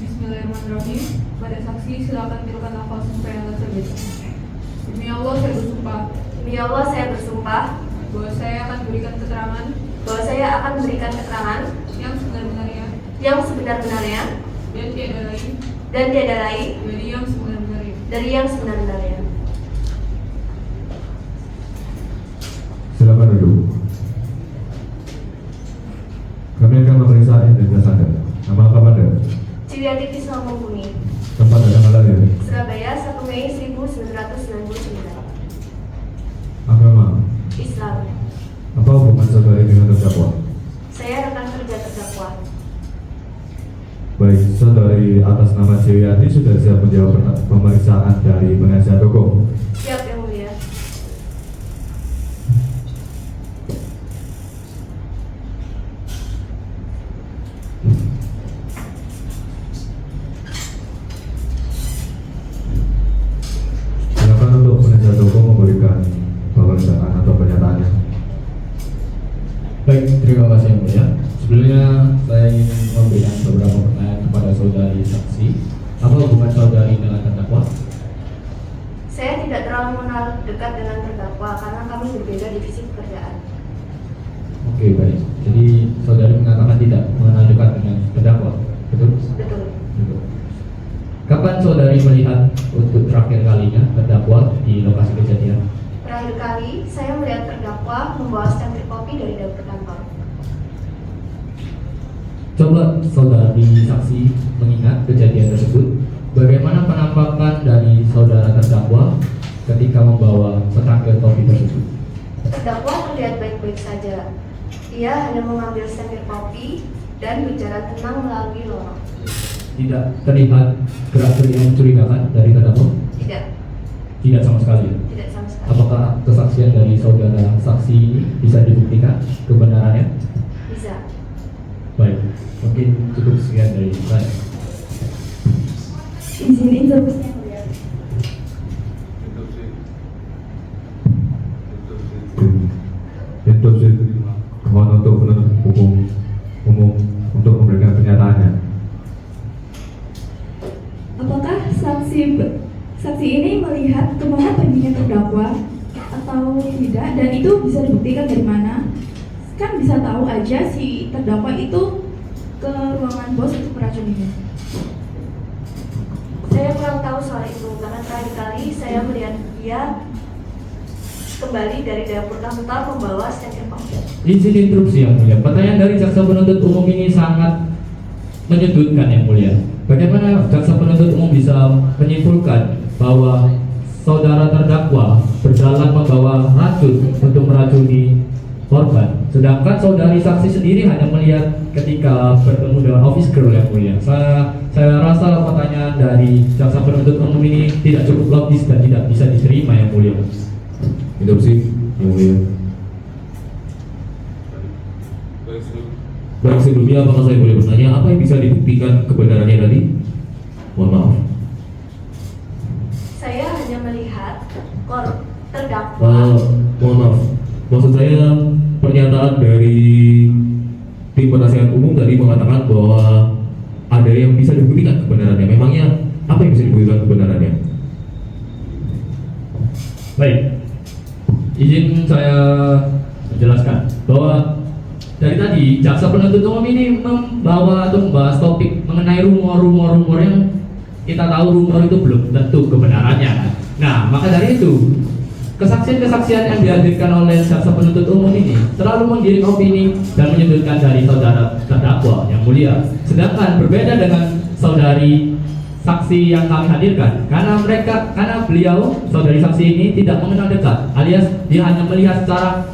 A: Bismillahirrahmanirrahim. Pada saksi silakan tirukan lafal sumpah yang tersebut. Demi Allah saya bersumpah.
F: Demi Allah saya bersumpah
A: Bahwa saya akan berikan keterangan
F: bahwa saya akan memberikan keterangan
A: yang sebenar-benarnya
F: yang sebenar-benarnya
A: dan tiada lain
F: dari
A: yang sebenar-benarnya.
F: yang sebenar-benarnya.
D: Silakan duduk. Kami akan memeriksa identitas Anda. Nama apa Anda?
F: Ciwiati Tisno Mumpuni,
D: Tempat dan tanggal lahir.
F: Surabaya, 1 Mei 1999.
D: Agama.
F: Islam.
D: Apa hubungan saudari dengan terdakwa?
F: Saya rekan kerja terdakwa.
D: Baik, saudari atas nama Ciwiati sudah siap menjawab pemeriksaan dari penasihat hukum.
F: Siap Yang Mulia.
D: Silakan untuk penasihat hukum memberikan pemeriksaan atau pernyataannya.
H: Baik, terima kasih Yang Mulia. Sebelumnya saya ingin memberikan beberapa pertanyaan kepada saudari saksi. Apa hubungan saudari dengan terdakwa?
F: Saya tidak terlalu mengenal dekat dengan terdakwa karena kami berbeda divisi pekerjaan.
H: Oke, baik. Jadi saudari mengatakan tidak mengenal dekat dengan terdakwa, betul?
F: Betul.
H: Betul. Kapan saudari melihat untuk terakhir kalinya terdakwa di lokasi kejadian?
F: Terakhir kali saya melihat terdakwa membawa secangkir kopi dari dapur kantor.
H: Coba saudari saksi mengingat kejadian tersebut. Bagaimana penampakan dari saudara terdakwa ketika membawa secangkir kopi tersebut?
F: Terdakwa terlihat baik-baik saja. Ia hanya mengambil secangkir kopi dan bicara tenang melalui lorong.
H: Tidak terlihat gerak-gerik yang mencurigakan dari terdakwa?
F: Tidak.
H: Tidak sama sekali.
F: Tidak sama sekali.
H: Apakah kesaksian dari saudara saksi ini bisa dibuktikan kebenarannya?
F: Bisa.
H: Baik, mungkin cukup sekian dari saya.
F: Izin interupsi Yang Mulia.
D: Interupsi. Mohon untuk penuntut hukum umum untuk memberikan pernyataannya.
A: Apakah saksi ini melihat kemana perginya terdakwa atau tidak, dan itu bisa dibuktikan dari mana? Kan bisa tahu aja si terdakwa itu ke ruangan bos untuk meracuninya.
F: Saya kurang tahu soal itu karena terakhir kali saya melihat dia kembali dari dapur kantor membawa secangkir kopi.
H: Izin interupsi Yang Mulia. Pertanyaan dari jaksa penuntut umum ini sangat menyudutkan Yang Mulia. Bagaimana jaksa penuntut umum bisa menyimpulkan bahwa saudara terdakwa berjalan membawa racun untuk meracuni korban, sedangkan saudari saksi sendiri hanya melihat ketika bertemu dengan office girl Yang Mulia. Saya rasa pertanyaan dari jaksa penuntut umum ini tidak cukup logis dan tidak bisa diterima Yang Mulia.
D: Interupsi, Yang Mulia.
E: Baik, sebelumnya apakah saya boleh bertanya apa yang bisa dibuktikan kebenarannya tadi? Mohon maaf.
F: Saya hanya melihat terdakwa.
E: Mohon maaf. Maksud saya pernyataan dari tim penasihat umum tadi mengatakan bahwa ada yang bisa dibuktikan kebenarannya. Memangnya apa yang bisa dibuktikan kebenarannya?
H: Baik, izin saya menjelaskan bahwa dari tadi jaksa penuntut umum ini membawa atau membahas topik mengenai rumor yang kita tahu rumor itu belum tentu kebenarannya. Nah, maka dari itu kesaksian-kesaksian yang dihadirkan oleh jaksa penuntut umum ini selalu menggiring opini dan menyudutkan dari saudara terdakwa yang mulia. Sedangkan berbeda dengan saudari saksi yang kami hadirkan, karena beliau saudari saksi ini tidak mengenal dekat, alias dia hanya melihat secara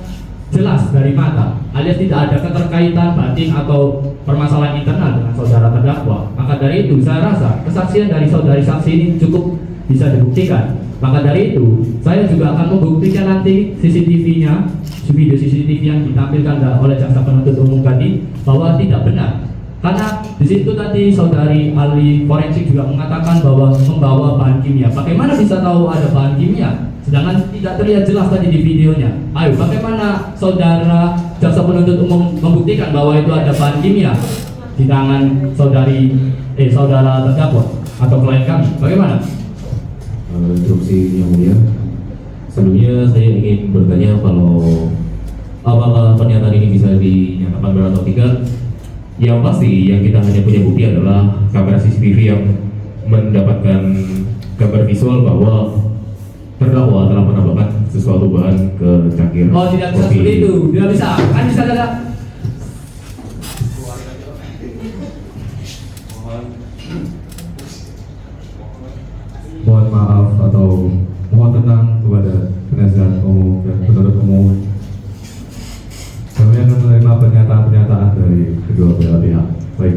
H: jelas dari mata, alias tidak ada keterkaitan batin atau permasalahan internal dengan saudara terdakwa. Maka dari itu saya rasa kesaksian dari saudari saksi ini cukup bisa dibuktikan. Maka dari itu, saya juga akan membuktikan nanti CCTV-nya, video CCTV yang ditampilkan oleh jaksa penuntut umum tadi bahwa tidak benar. Karena di situ tadi saudari ahli forensik juga mengatakan bahwa membawa bahan kimia. Bagaimana bisa tahu ada bahan kimia? Sedangkan tidak terlihat jelas tadi di videonya. Ayo, bagaimana saudara jaksa penuntut umum membuktikan bahwa itu ada bahan kimia di tangan saudara terdakwa atau klien kami? Bagaimana?
E: Instruksi yang mulia, sebelumnya saya ingin bertanya kalau apakah pernyataan ini bisa dinyatakan benar atau tidak. Yang pasti yang kita hanya punya bukti adalah kamera CCTV yang mendapatkan gambar visual bahwa terdakwa telah menambahkan sesuatu bahan ke cangkir.
H: Oh, tidak bisa seperti itu, tidak bisa, kan bisa ada.
D: Mohon maaf atau mohon tenang kepada penasihat umum dan penuntut umum. Kami akan menerima pernyataan-pernyataan dari kedua belah pihak. Baik,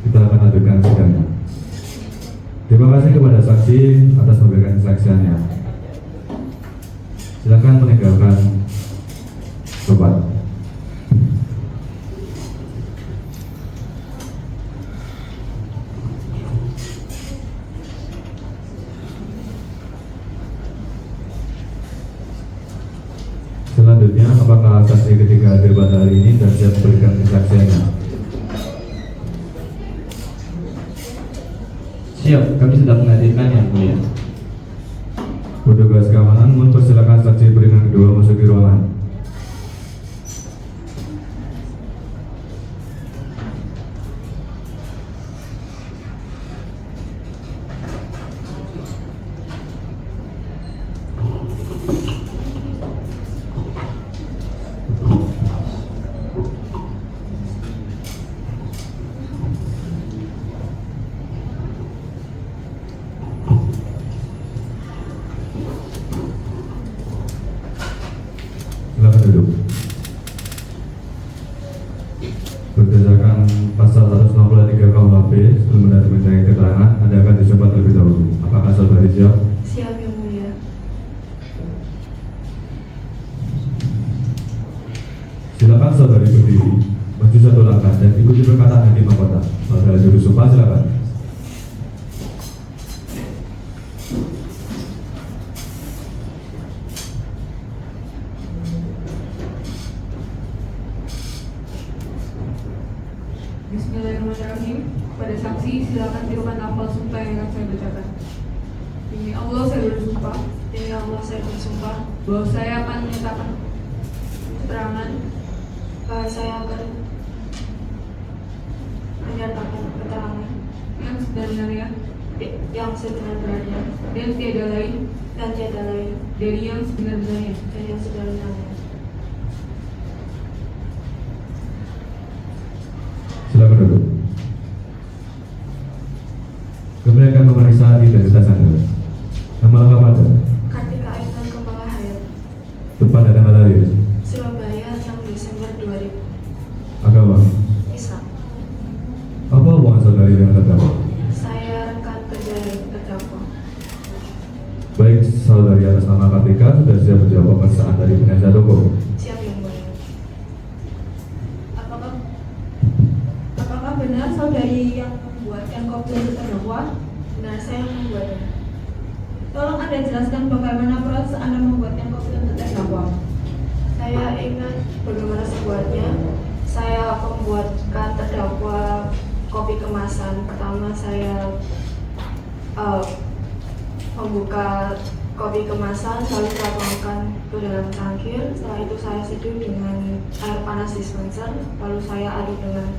D: kita akan lanjutkan sidangnya. Terima kasih kepada saksi atas memberikan kesaksiannya. Silakan meninggalkan tempat. Selanjutnya, apakah saksi ketiga hadir pada hari ini dan siap memberikan kesaksiannya?
H: Siap, kami sudah menghadirkan yang mulia.
D: Petugas keamanan mempersilakan saksi peringan kedua masuk ke ruangan. Silakan duduk. Berdasarkan pasal 163 KUHP, sebelum mendapat dimintai keterangan, Anda akan disempat terlebih dahulu. Apakah saudari siap?
I: Siap yang mulia.
D: Silakan saudari berdiri, maju satu langkah dan ikuti perkataan hakim mahkota. Saudara juru sumpah, silakan.
A: Bismillahirrahmanirrahim. Pada saksi silakan tirukan lafal sumpah yang akan saya bacakan. Demi Allah saya bersumpah.
I: Demi Allah saya bersumpah
A: Bahwa saya akan menyatakan keterangan
I: bahwa saya akan menyatakan keterangan
A: yang sebenarnya dan tiada lain dari yang sebenar-benarnya.
D: Silakan duduk. Kami akan memeriksa identitas Anda. Nama lengkap Anda,
I: Kartika Aitan Kepala Hayat,
D: tempat dan tanggal lahir,
I: Surabaya 6 Desember 2000.
D: agama.
I: Islam.
D: Apa hubungan saudari dengan terdakwa?
I: Saya rekan kerja terdakwa.
D: Baik, saudari atas nama Kartika sudah siap menjawab pemeriksaan dari penasihat hukum.
I: Siap yang mulia.
A: Apakah benar saudari yang membuatkan kopi untuk terdakwa?
I: Benar, saya yang membuatnya.
A: Tolong Anda jelaskan bagaimana proses Anda membuatkan kopi untuk terdakwa.
I: Saya ingat bagaimana sebuahnya. Saya membuatkan terdakwa kopi kemasan. Pertama saya membuka kopi kemasan, lalu saya tuangkan ke dalam cangkir. Setelah itu saya seduh dengan air panas dispenser, lalu saya aduk dengan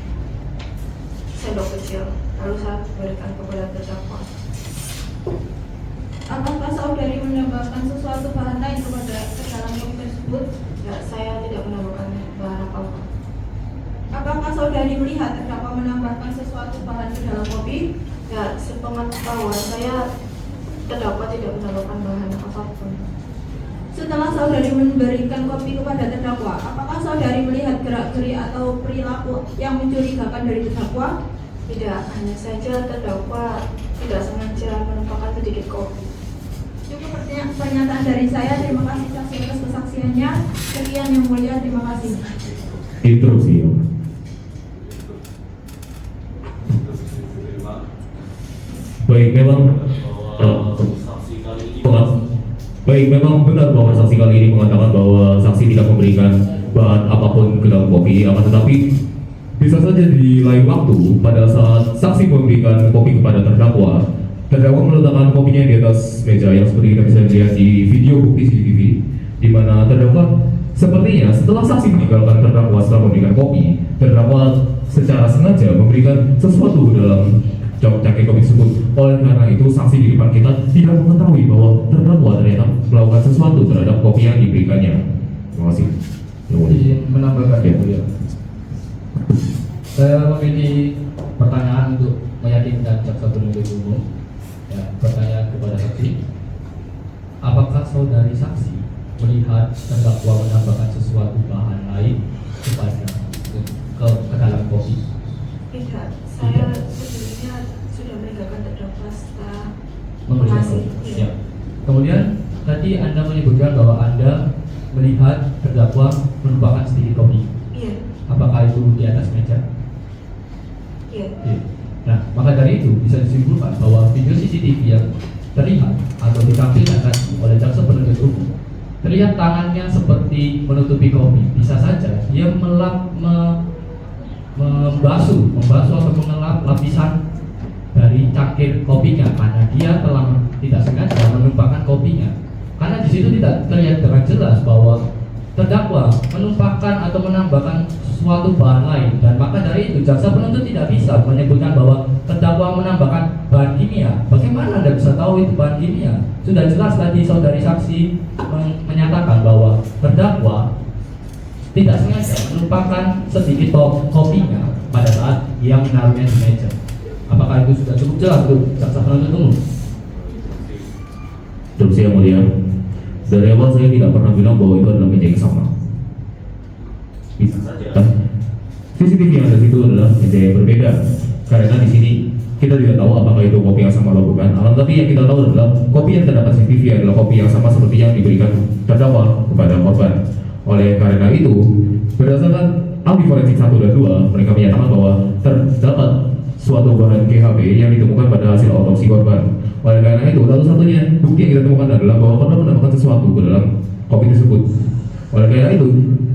I: sendok kecil, lalu saya berikan kepada terdakwa.
A: Apakah saudari menambahkan sesuatu bahan lain ke dalam kopi tersebut?
I: Ya, saya tidak menambahkan bahan apa-apa.
A: Apakah saudari melihat terdakwa menambahkan sesuatu bahan ke dalam kopi?
I: Ya, sepengetahuan saya terdakwa tidak menambahkan bahan apapun.
A: Setelah saudari memberikan kopi kepada terdakwa, apakah saudari melihat gerak-gerik atau perilaku yang mencurigakan dari terdakwa?
I: Tidak, hanya saja terdakwa tidak sengaja menumpahkan sedikit kopi.
A: Cukup pernyataan dari saya. Terima kasih saksi atas kesaksiannya. Sekian yang mulia, terima kasih.
E: Interupsi. Baik, memang benar bahwa saksi kali ini mengatakan bahwa saksi tidak memberikan bahan apapun ke dalam kopi, akan tetapi bisa saja di lain waktu pada saat saksi memberikan kopi kepada terdakwa meletakkan kopinya di atas meja yang seperti kita bisa lihat di video bukti CCTV, di mana terdakwa sepertinya setelah saksi meninggalkan terdakwa setelah memberikan kopi, terdakwa secara sengaja memberikan sesuatu dalam cangkir kopi tersebut. Oleh karena itu saksi di depan kita tidak mengetahui bahwa terdakwa ternyata melakukan sesuatu terhadap kopi yang diberikannya. Terima kasih.
H: Izin menambahkan ya. Saya memiliki pertanyaan untuk meyakinkan jaksa penuntut umum. Ya, pertanyaan kepada saksi. Apakah saudari saksi melihat terdakwa menambahkan sesuatu bahan lain ke dalam kopi?
I: Tidak, saya sebelumnya sudah meninggalkan terdakwa setelah
H: Mengasih. Ya. Kemudian tadi Anda menyebutkan bahwa Anda melihat terdakwa menumpahkan sedikit kopi.
I: Iya.
H: Apakah itu di atas meja?
I: Iya.
H: Nah, maka dari itu bisa disimpulkan bahwa video CCTV yang terlihat atau ditampilkan tadi oleh jaksa penuntut umum terlihat tangannya seperti menutupi kopi. Bisa saja dia membasuh atau mengelap lapisan dari cangkir kopinya karena dia telah tidak sengaja menumpahkan kopinya. Karena di situ tidak terlihat dengan jelas bahwa terdakwa menumpahkan atau menambahkan suatu bahan lain, dan maka dari itu jaksa penuntut tidak bisa menyebutkan bahwa terdakwa menambahkan bahan kimia. Bagaimana Anda bisa tahu itu bahan kimia? Sudah jelas tadi saudari saksi menyatakan bahwa terdakwa tidak sengaja menumpahkan sedikit kopinya pada saat ia menaruhnya di meja. Apakah itu sudah cukup jelas untuk jaksa penuntut umum?
E: Interupsi yang mulia. Dari awal saya tidak pernah bilang bahwa itu adalah meja yang sama. Bisa saja CCTV yang ada di situ adalah meja yang berbeda, karena di sini kita tidak tahu apakah itu kopi yang sama atau bukan. Tapi yang kita tahu adalah kopi yang terdapat CCTV adalah kopi yang sama seperti yang diberikan terdakwa kepada korban. Oleh karena itu, berdasarkan ahli forensik 1 dan 2, mereka menyatakan bahwa terdapat suatu bahan GHB yang ditemukan pada hasil autopsi korban. Oleh karena itu, satu-satunya bukti yang kita temukan adalah bahwa korban menambahkan sesuatu ke dalam kopi tersebut. Oleh karena itu,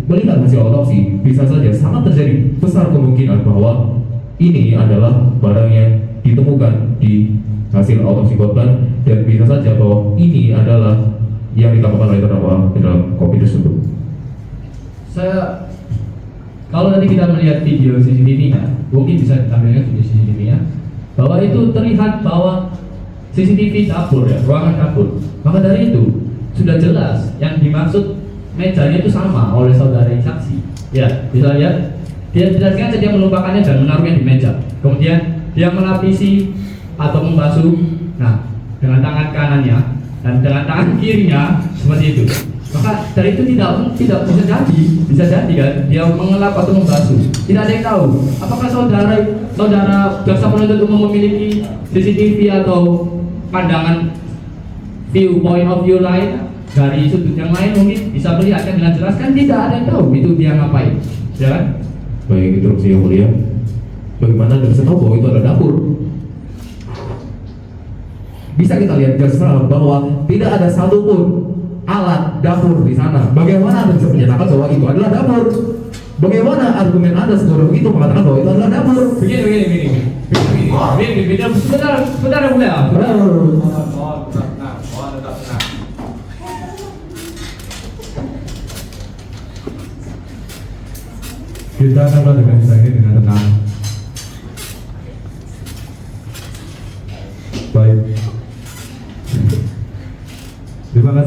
E: melihat hasil autopsi, bisa saja sangat terjadi besar kemungkinan bahwa ini adalah barang yang ditemukan di hasil autopsi korban, dan bisa saja bahwa ini adalah yang ditambahkan oleh terdakwa di dalam kopi tersebut.
H: Kalau tadi kita melihat video CCTV-nya, mungkin bisa ditampilkan video CCTV-nya, bahwa itu terlihat bahwa CCTV dapur ya, ruangan dapur. Maka dari itu sudah jelas yang dimaksud mejanya itu sama oleh saudari saksi. Ya, bisa lihat dia tidak sengaja dia melupakannya dan menaruhnya di meja. Kemudian dia melapisi atau membasuh, nah dengan tangan kanannya dan dengan tangan kirinya seperti itu. Maka dari itu tidak bisa jadi kan dia mengelap atau membasuh. Tidak ada yang tahu apakah saudara jaksa penuntut umum memiliki CCTV atau pandangan point of view lain dari sudut yang lain, mungkin bisa melihatkan dengan jelas. Kan tidak ada yang tahu itu dia ngapain, ya kan?
E: Baik, interupsi yang mulia. Bagaimana Anda bisa tahu bahwa itu adalah dapur? Bisa kita lihat jelas bahwa tidak ada satupun alat dapur di sana. Bagaimana Anda bisa menyatakan bahwa itu adalah dapur? Bagaimana argumen Anda sebodoh itu mengatakan bahwa itu adalah dapur?
H: Begini. Sebentar ya mulia.
J: Kita akan melakukan kisah ini dengan tenang. Baik,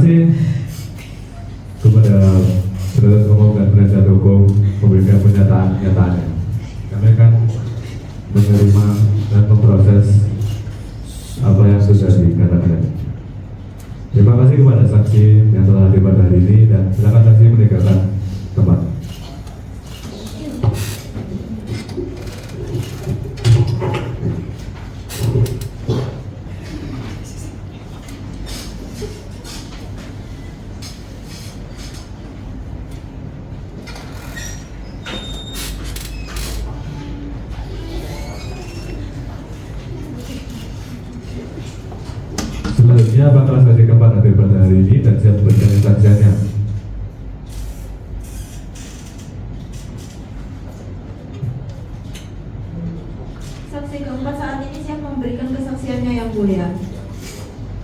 D: kasih kepada penuntut umum dan penasihat hukum memberikan pernyataan-pernyataannya. Kami akan menerima dan memproses apa yang sudah dikatakan. Terima kasih kepada saksi yang telah hadir pada hari ini dan silakan saksi meninggalkan tempat. Selanjutnya bakal saksi keempat hadir pada hari ini dan siap memberikan kesaksiannya.
A: Saksi keempat saat ini siap memberikan kesaksiannya yang mulia.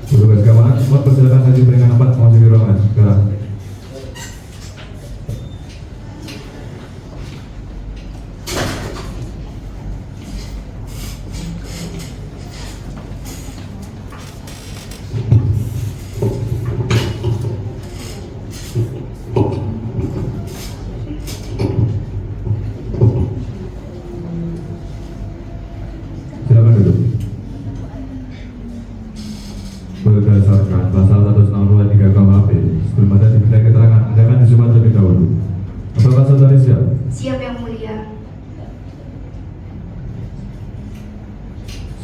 D: Petugas keamanan, mohon persilakan saksi berikan tempat memasuki ruangan. Sekarang. Silakan duduk. Berdasarkan pasal 162 KUHP, sebelum Anda diminta keterangan, Anda akan disumat terlebih dahulu. Apakah saudari siap?
F: Siap yang mulia.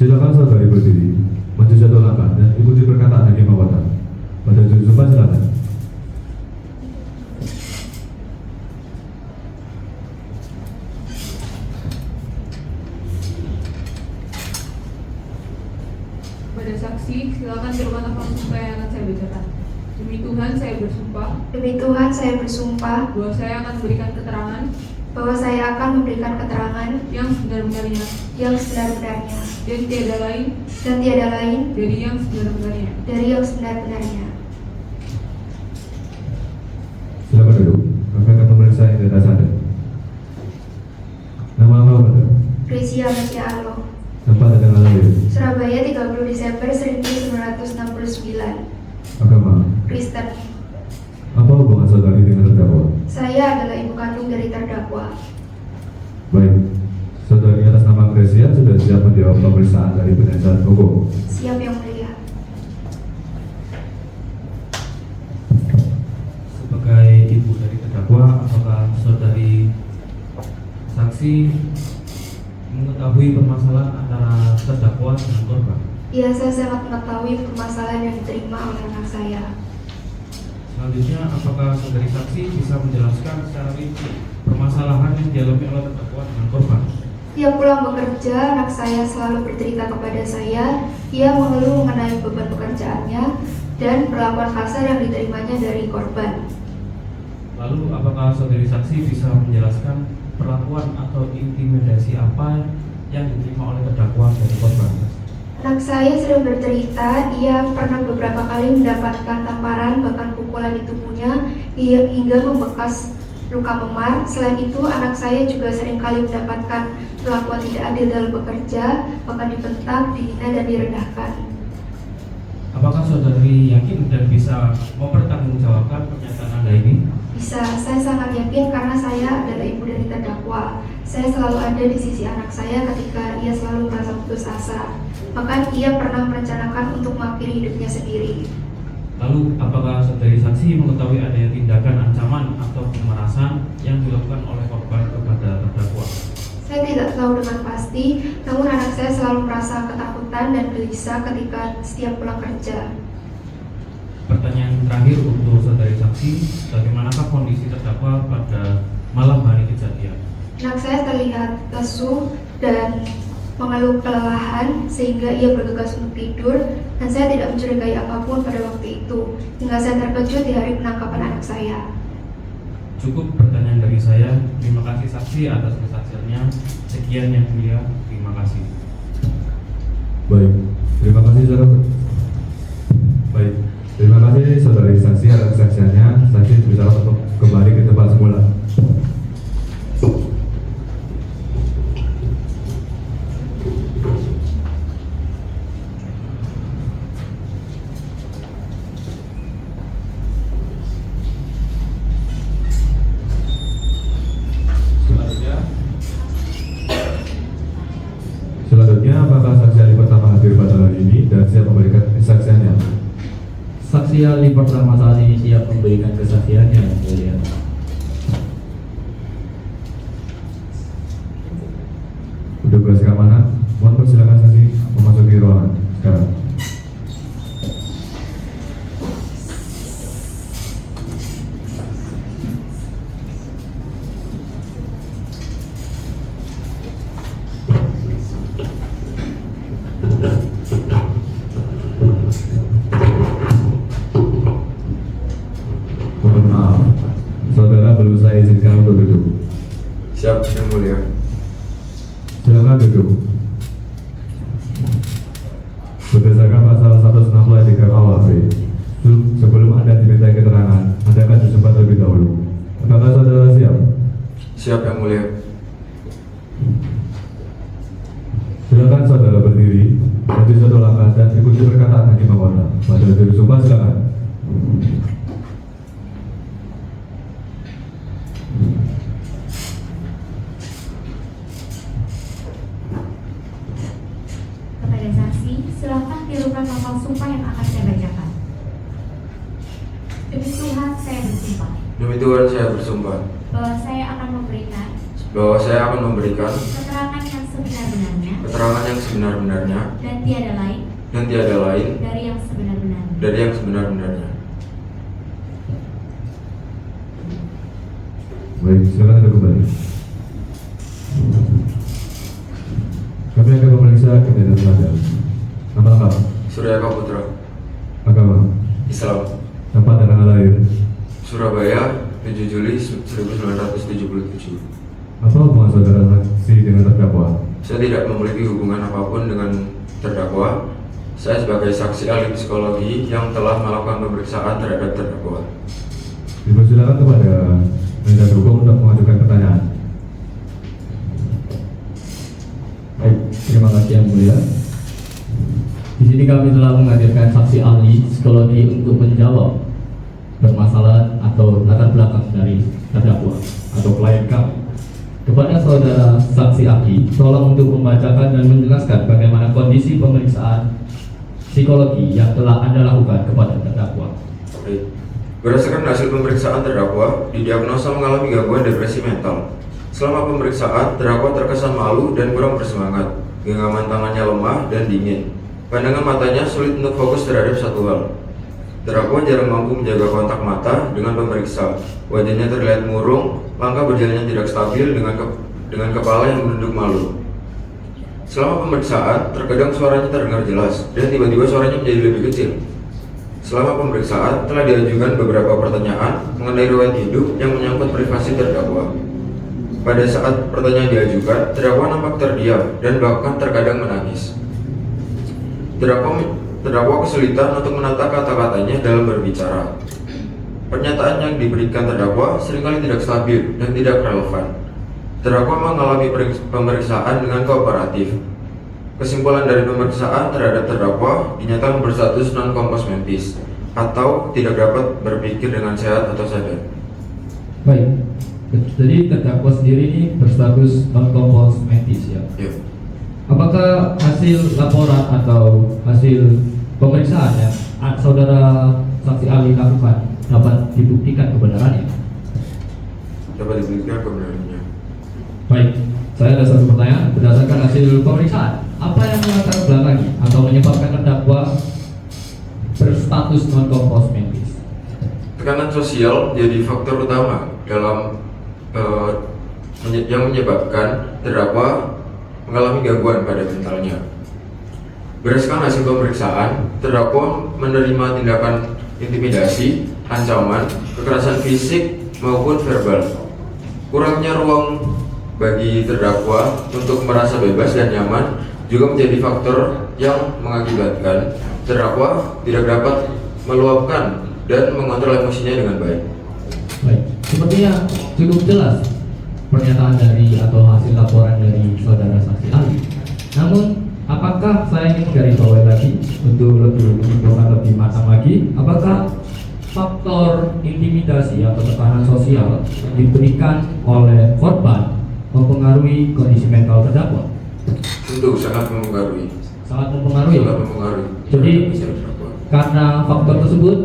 D: Silakan saudari berdiri, maju satu langkah dan ikuti perkataan hakim awatan. Pada jujur sumpah silakan.
A: Pada saksi, silakan terima nafas sumpah yang akan saya bacakan. Demi Tuhan saya bersumpah
F: Demi Tuhan saya bersumpah
A: bahwa saya akan memberikan keterangan
F: bahwa saya akan memberikan keterangan
A: yang sebenar-benarnya
F: yang sebenar-benarnya
A: dan tiada lain
F: dari
A: yang sebenar-benarnya.
F: yang sebenar-benarnya.
D: Silakan duduk. Kami akan memeriksa identitas Anda. Nama Anda?
F: Grisia Mesya Allah.
D: Tempat dan tanggal lahir.
F: Surabaya 30 Desember 1969.
D: Agama.
F: Kristen.
D: Apa hubungan saudari dengan terdakwa?
F: Saya adalah ibu kandung dari terdakwa.
D: Baik, saudari atas nama Gresia sudah siap menjawab pemeriksaan dari penasihat hukum.
F: Siap yang mulia.
J: Sebagai ibu dari terdakwa, apakah saudari saksi mengetahui permasalahan antara terdakwa dengan korban?
F: Ya, saya sangat mengetahui permasalahan yang diterima oleh anak saya.
J: Selanjutnya, apakah saudari saksi bisa menjelaskan secara rinci permasalahan yang dialami oleh terdakwa dengan korban?
F: Tiap pulang bekerja, anak saya selalu bercerita kepada saya. Ia mengeluh mengenai beban pekerjaannya dan perlakuan kasar yang diterimanya dari korban.
J: Lalu, apakah saudari saksi bisa menjelaskan perlakuan atau intimidasi apa yang diterima oleh terdakwa dari korban?
F: Anak saya sering bercerita, ia pernah beberapa kali mendapatkan tamparan bahkan pukulan di tubuhnya hingga membekas luka memar. Selain itu, anak saya juga sering kali mendapatkan perlakuan tidak adil dalam bekerja, bahkan dibentak, dihina, dan direndahkan.
J: Apakah saudari yakin dan bisa mempertanggungjawabkan pernyataan Anda ini?
F: Bisa, saya sangat yakin karena saya adalah ibu dari terdakwa. Saya selalu ada di sisi anak saya ketika ia selalu merasa putus asa. Bahkan ia pernah merencanakan untuk mengakhiri hidupnya sendiri.
J: Lalu, apakah saudari saksi mengetahui adanya tindakan ancaman atau pemerasan yang dilakukan oleh korban kepada terdakwa?
F: Saya tidak tahu dengan pasti, namun anak saya selalu merasa ketakutan dan gelisah ketika setiap pulang kerja.
J: Pertanyaan terakhir untuk saudari saksi, bagaimanakah kondisi terdakwa pada malam hari kejadian?
F: Anak saya terlihat lesu dan mengeluh kelelahan sehingga ia bergegas untuk tidur, dan saya tidak mencurigai apapun pada waktu itu hingga saya terkejut di hari penangkapan anak saya.
J: Cukup pertanyaan dari saya. Terima kasih saksi atas kesaksiannya. Sekian yang mulia. Terima kasih.
D: Baik, terima kasih saudara. Baik, terima kasih saudari saksi atas kesaksiannya. Saksi bisa untuk kembali ke tempat semula. hadir pada hari ini dan siap memberikan kesaksiannya.
H: Saksi ahli pertama saat ini siap memberikan kesaksiannya, Yang Mulia.
D: Untuk tugas keamanan, mohon persilakan saksi memasuki ruangan sekarang. Mohon maaf, saudara belum saya izinkan untuk duduk.
L: Siap, Yang Mulia.
D: Silakan duduk. Berdasarkan pasal 160 ayat 3 KUHP, sebelum Anda dimintai keterangan, Anda akan disumbat terlebih dahulu. Apakah saudara siap?
L: Siap, Yang Mulia.
D: Silakan saudara berdiri, maju satu langkah dan ikuti perkataan hakim anggota. Pada diri sumpah silakan.
F: Kepada saksi, silakan tirukan lafal sumpah yang akan saya bacakan. Demi Tuhan, saya bersumpah
L: Demi Tuhan, saya bersumpah
F: bahwa saya akan memberikan keterangan yang sebenar-benarnya
L: keterangan yang sebenar-benarnya
F: dan tiada lain dari yang sebenar-benarnya.
D: Baik, silakan Anda kembali. Kami akan memeriksa identitas Anda. Nama lengkap?
L: Suryaka Putra.
D: Agama?
L: Islam.
D: Tempat dan tanggal lahir?
L: Surabaya, 7 Juli 1977.
D: Apa hubungan saudara saksi dengan terdakwa?
L: Saya tidak memiliki hubungan apapun dengan terdakwa. Saya sebagai saksi ahli psikologi yang telah melakukan pemeriksaan terhadap terdakwa.
D: Dipersilakan kepada penasihat hukum untuk mengajukan pertanyaan.
H: Baik, terima kasih Yang Mulia. Di sini kami telah menghadirkan saksi ahli psikologi untuk menjawab permasalahan atau latar belakang dari terdakwa atau klien kami. Kepada saudara saksi ahli, tolong untuk membacakan dan menjelaskan bagaimana kondisi pemeriksaan psikologi yang telah Anda lakukan kepada terdakwa.
L: Baik. Berdasarkan hasil pemeriksaan terdakwa, didiagnosa mengalami gangguan depresi mental. Selama pemeriksaan, terdakwa terkesan malu dan kurang bersemangat. Genggaman tangannya lemah dan dingin. Pandangan matanya sulit untuk fokus terhadap satu hal. Terdakwa jarang mampu menjaga kontak mata dengan pemeriksa. Wajahnya terlihat murung, langkah berjalannya tidak stabil dengan kepala yang menunduk malu. Selama pemeriksaan, terkadang suaranya terdengar jelas dan tiba-tiba suaranya menjadi lebih kecil. Selama pemeriksaan, telah diajukan beberapa pertanyaan mengenai riwayat hidup yang menyangkut privasi terdakwa. Pada saat pertanyaan diajukan, terdakwa nampak terdiam dan bahkan terkadang menangis. Terdakwa kesulitan untuk menata kata-katanya dalam berbicara. Pernyataan yang diberikan terdakwa seringkali tidak stabil dan tidak relevan. Terdakwa mengalami pemeriksaan dengan kooperatif. Kesimpulan dari pemeriksaan terhadap terdakwa dinyatakan berstatus non-kompos mentis atau tidak dapat berpikir dengan sehat atau sadar.
H: Baik, jadi terdakwa sendiri ini berstatus non-kompos mentis ya?
L: Ya.
H: Apakah hasil laporan atau hasil pemeriksaan yang saudara saksi ahli lakukan dapat dibuktikan kebenarannya?
L: Dapat dibuktikan kebenarannya.
H: Baik, saya ada satu pertanyaan. Berdasarkan hasil pemeriksaan, apa yang melatar belakangi atau menyebabkan terdakwa berstatus non-kompos mentis?
L: Tekanan sosial jadi faktor utama dalam yang menyebabkan terdakwa mengalami gangguan pada mentalnya. Berdasarkan hasil pemeriksaan, terdakwa menerima tindakan intimidasi, ancaman, kekerasan fisik maupun verbal. Kurangnya ruang bagi terdakwa untuk merasa bebas dan nyaman juga menjadi faktor yang mengakibatkan terdakwa tidak dapat meluapkan dan mengontrol emosinya dengan baik.
H: Baik, sepertinya cukup jelas pernyataan dari atau hasil laporan dari saudara saksi ahli. Namun, apakah saya ingin menggarisbawahi lagi untuk lebih matang lagi, apakah faktor intimidasi atau tekanan sosial yang diberikan oleh korban mempengaruhi kondisi mental terdakwa?
L: Tentu sangat mempengaruhi.
H: sangat mempengaruhi.
L: Sangat mempengaruhi.
H: Jadi karena faktor tersebut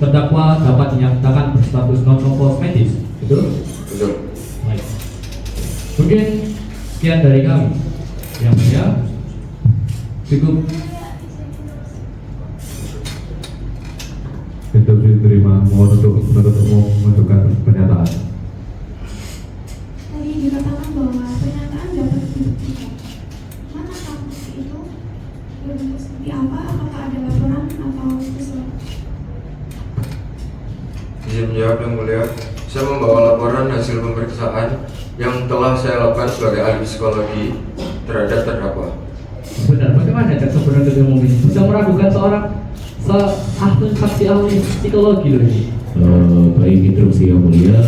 H: terdakwa dapat dinyatakan berstatus non kosmetis, betul?
L: Betul.
H: Baik. Mungkin sekian dari kami. Yang mulia, cukup.
D: Itu diterima. Mohon untuk penuntut umum menentukan pernyataan.
A: Tadi dikatakan bahwa pernyataan dapat dibuktikan. Mana bukti itu? Berbentuk seperti apa? Apakah ada laporan atau sesuatu?
L: Izin menjawab yang mulia, saya membawa laporan hasil pemeriksaan yang telah saya lakukan sebagai ahli psikologi terhadap terdakwa.
H: Benar, bagaimana jaksa penuntut umum ini bisa meragukan seorang ahli saksi ahli psikologi loh ini?
E: Baik, interupsi yang mulia.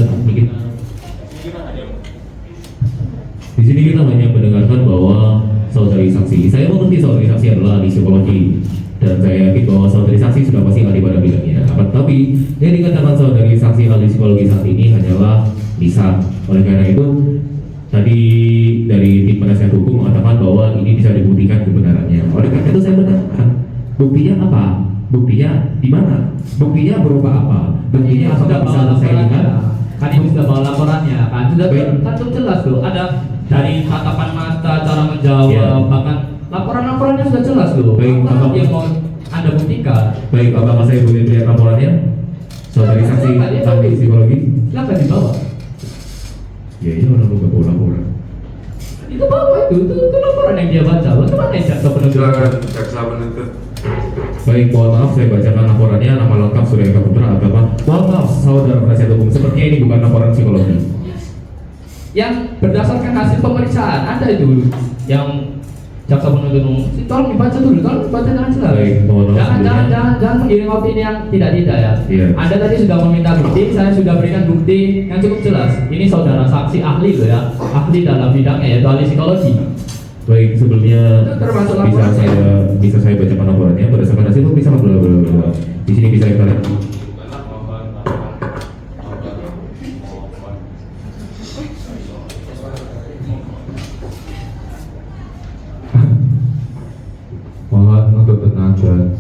E: Di sini kita hanya mendengarkan bahwa saudari saksi, saya mengerti saudari saksi adalah ahli psikologi, dan saya yakin bahwa saudari saksi sudah pasti ahli pada bidangnya. Akan tetapi yang dikatakan saudari saksi ahli psikologi saat ini hanyalah lisan. Oleh karena itu, tadi dari tim penasihat hukum mengatakan bahwa ini bisa dibuktikan kebenarannya. Oleh karena itu saya bertanya, buktinya apa? Buktinya di mana? Buktinya berupa apa? Buktinya apakah bisa saya lihat?
H: Kan ini sudah bawa laporannya, kan sudah jelas tuh. Ada dari tatapan mata, cara menjawab, bahkan laporannya sudah jelas tuh.
E: Baik,
H: apa yang mau Anda buktikan?
E: Baik, apakah saya boleh lihat laporannya? Saudari saksi ahli psikologi?
H: Silakan dibawa.
E: Ya, ini orang lupa bawa laporan.
H: Itu bawa itu laporan yang dia baca. Bagaimana jaksa penuntut?
L: Silakan jaksa penuntut.
E: Baik, mohon maaf saya bacakan laporannya. Nama lengkap Surya Eka Putra Agama. Mohon maaf saudara penasihat hukum, sepertinya ini bukan laporan psikologi.
H: Yang berdasarkan hasil pemeriksaan ada itu yang jaksa penuntut umum. Tolong dibaca dulu, tolong dibaca dengan jelas.
E: Baik, mohon maaf.
H: Jangan menggiring opini yang tidak ya.
E: Iya.
H: Anda tadi sudah meminta bukti, saya sudah berikan bukti yang cukup jelas. Ini saudara saksi ahli loh ya, ahli dalam bidangnya yaitu ahli psikologi.
E: Baik, sebelumnya
H: Termasuk
E: bisa saya bacakan laporannya berdasarkan hasil pemeriksaan bla bla bla. Di sini bisa kita lihat.
D: Mohon untuk tenang dan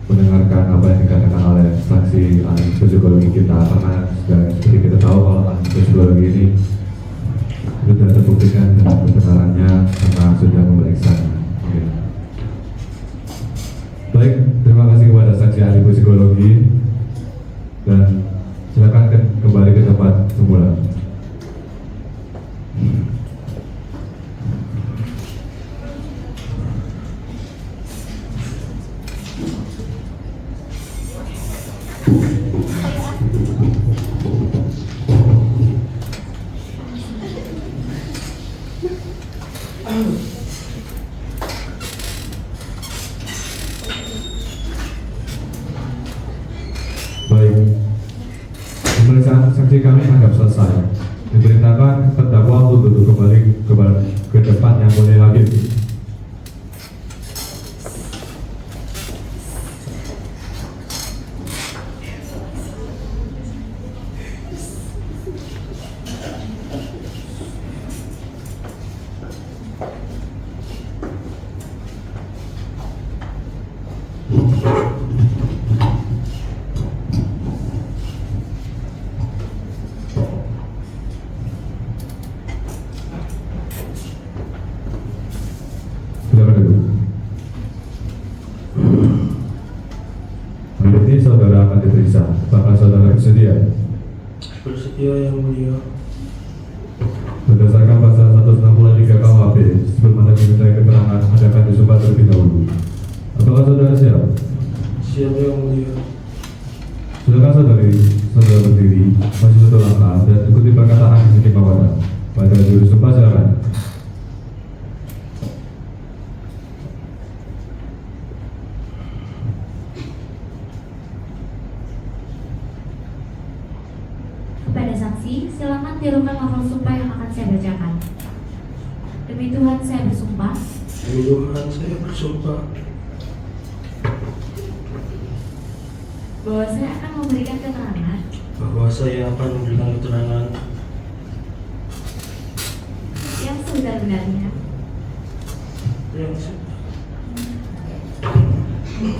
D: mendengarkan apa yang dikatakan oleh saksi ahli psikologi kita, karena seperti kita tahu kalau ahli psikologi ini sudah terbuktikan dengan kebenarannya karena sudah memeriksa. Oke. Baik, terima kasih kepada saksi ahli psikologi dan silakan kembali ke tempat semula. Baik, pemeriksaan saksi kami anggap selesai. Diperintahkan terdakwa untuk duduk kembali ke depan yang mulia hakim. Silakan duduk. Hari ini saudara akan diperiksa. Apakah saudara bersedia?
C: Bersedia yang mulia.
D: Berdasarkan pasal 163 KUHP, sebelum Anda dimintai keterangan, Anda akan disumpah terlebih dahulu. Apakah saudara siap?
C: Siap yang mulia.
D: Silakan saudara berdiri, maju satu langkah dan ikuti perkataan yang dibawakan. Pada juru sumpah silakan.
F: Kepada saksi, silakan tirukan lafal sumpah yang akan saya bacakan. Demi Tuhan saya bersumpah.
C: Demi Tuhan saya bersumpah
F: Bahwa saya akan memberikan keterangan
C: bahwa saya akan memberikan keterangan
F: yang sebenar-benarnya
C: yang
K: Yang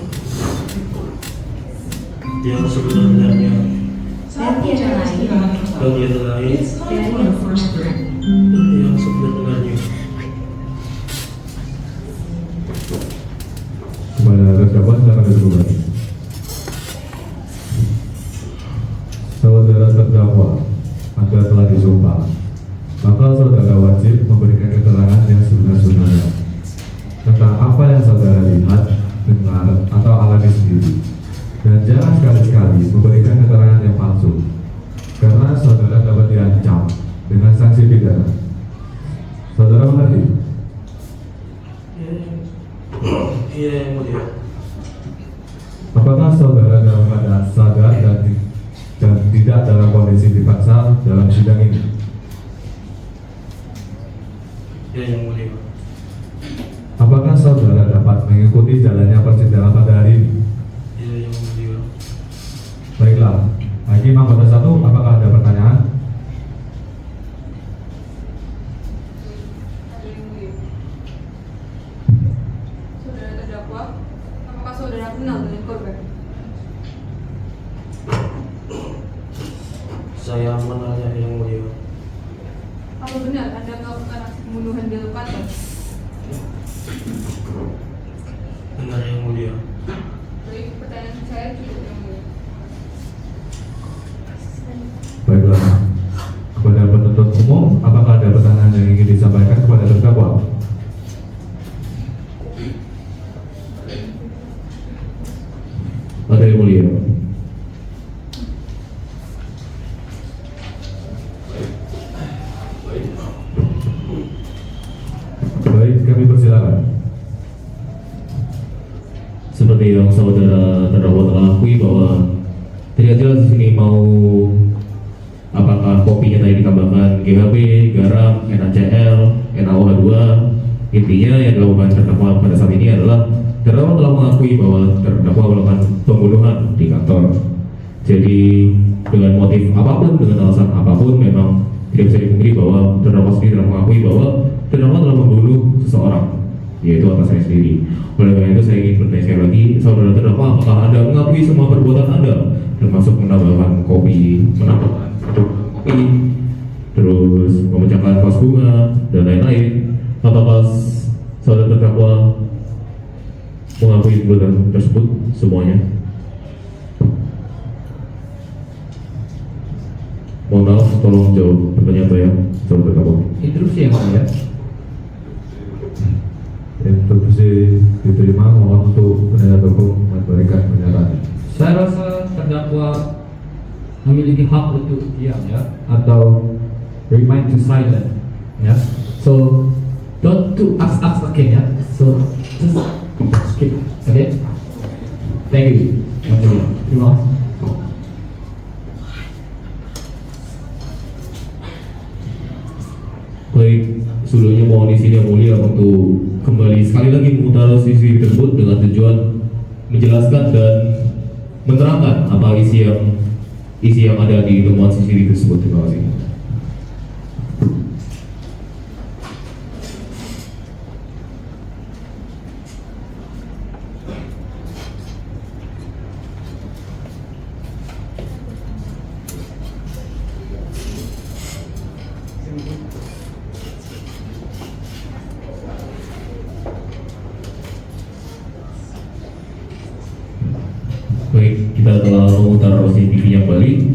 K: sebenarnya
F: Dan tiada lain
K: dan yang lain
F: dari yang first
K: yang sebenarnya.
D: Kepada terdakwa silakan duduk kembali. Saudara terdakwa, Anda telah disumpah, maka saudara wajib memberikan keterangan yang sebenar-benarnya tentang apa yang saudara lihat, dengar, atau alami sendiri, dan jangan sekali-kali memberikan keterangan yang palsu, karena saudara dapat diancam dengan sanksi pidana. Saudara mengerti?
K: Iya yang mulia.
D: Apakah saudara dalam keadaan sadar dan tidak dalam kondisi dipaksa dalam sidang ini?
K: Iya yang mulia.
D: Apakah saudara dapat mengikuti jalannya persidangan pada hari ini?
K: Iya yang mulia.
D: Baiklah, Hakim anggota 1, apakah ada pertanyaan?
A: Saudara terdakwa, apakah saudara kenal dengan korban?
K: Saya menanya yang mulia.
A: Apa benar Anda melakukan aksi pembunuhan di Lepanto?
K: Benar yang mulia.
A: Baik, pertanyaan saya cukup yang mulia.
D: Baiklah, kepada penuntut umum, apakah ada pertanyaan yang ingin disampaikan kepada terdakwa?
E: Ada yang mulia.
D: Baik, kami persilakan.
E: Seperti yang saudara terdakwa telah akui bahwa tidak jelas di sini mau apakah kopinya tadi ditambahkan GHB, garam, NaCl, NaOH2. Intinya yang dilakukan terdakwa pada saat ini adalah terdakwa telah mengakui bahwa terdakwa melakukan pembunuhan di kantor. Jadi dengan motif apapun, dengan alasan apapun, memang tidak bisa dipungkiri bahwa terdakwa sendiri telah mengakui bahwa terdakwa telah membunuh seseorang, yaitu atasannya sendiri. Oleh karena itu saya ingin bertanya sekali lagi, saudara terdakwa, apakah Anda mengakui semua perbuatan Anda, termasuk menambahkan kopi, menambahkan kopi, terus memecahkan vas bunga dan lain-lain? Apakah saudara terdakwa mengakui perbuatan tersebut semuanya? Mohon maaf, tolong jawab pertanyaan saya, saudara terdakwa.
H: Interupsi yang mulia.
D: Interupsi diterima, mohon untuk penasihat hukum memberikan pernyataan.
H: Saya rasa terdakwa memiliki hak untuk diam ya, atau remain to silent ya. So don't to ask again ya. So just skip, okay? Thank you. Terima kasih.
E: Baik, sebelumnya mohon izin yang mulia untuk kembali sekali lagi memutar CCTV tersebut dengan tujuan menjelaskan dan menerangkan apa isi yang ada di temuan CCTV tersebut. Terima kasih. Baik, kita telah memutar CCTV yang kembali.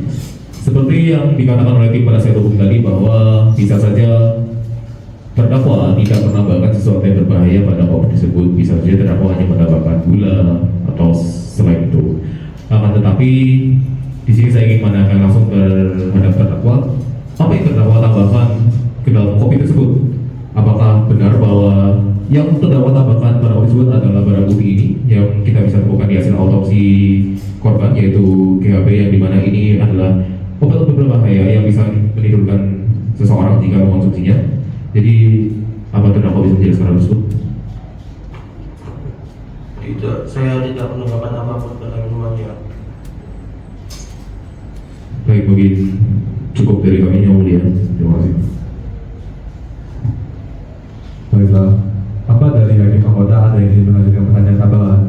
E: Seperti yang dikatakan oleh tim penasihat hukum tadi bahwa bisa saja terdakwa tidak menambahkan sesuatu yang berbahaya pada kopi tersebut. Bisa saja terdakwa hanya menambahkan gula atau selain itu. Akan tetapi di sini saya ingin menanyakan langsung terhadap terdakwa, apa yang terdakwa tambahkan ke dalam kopi tersebut? Apakah benar bahwa yang terdakwa tambahkan pada kopi tersebut adalah barang bukti ini yang kita bisa temukan di hasil autopsi korban, yaitu GHB, yang dimana ini adalah obat berbahaya yang bisa menidurkan seseorang jika mengonsumsinya. Jadi apa terdakwa bisa menjelaskan hal tersebut?
K: Tidak, saya tidak menambahkan apapun pada minumannya.
E: Baik, mungkin cukup dari kami yang mulia. Terima kasih.
D: Baiklah, apa dari hakim anggota ada yang ingin mengajukan pertanyaan tambahan?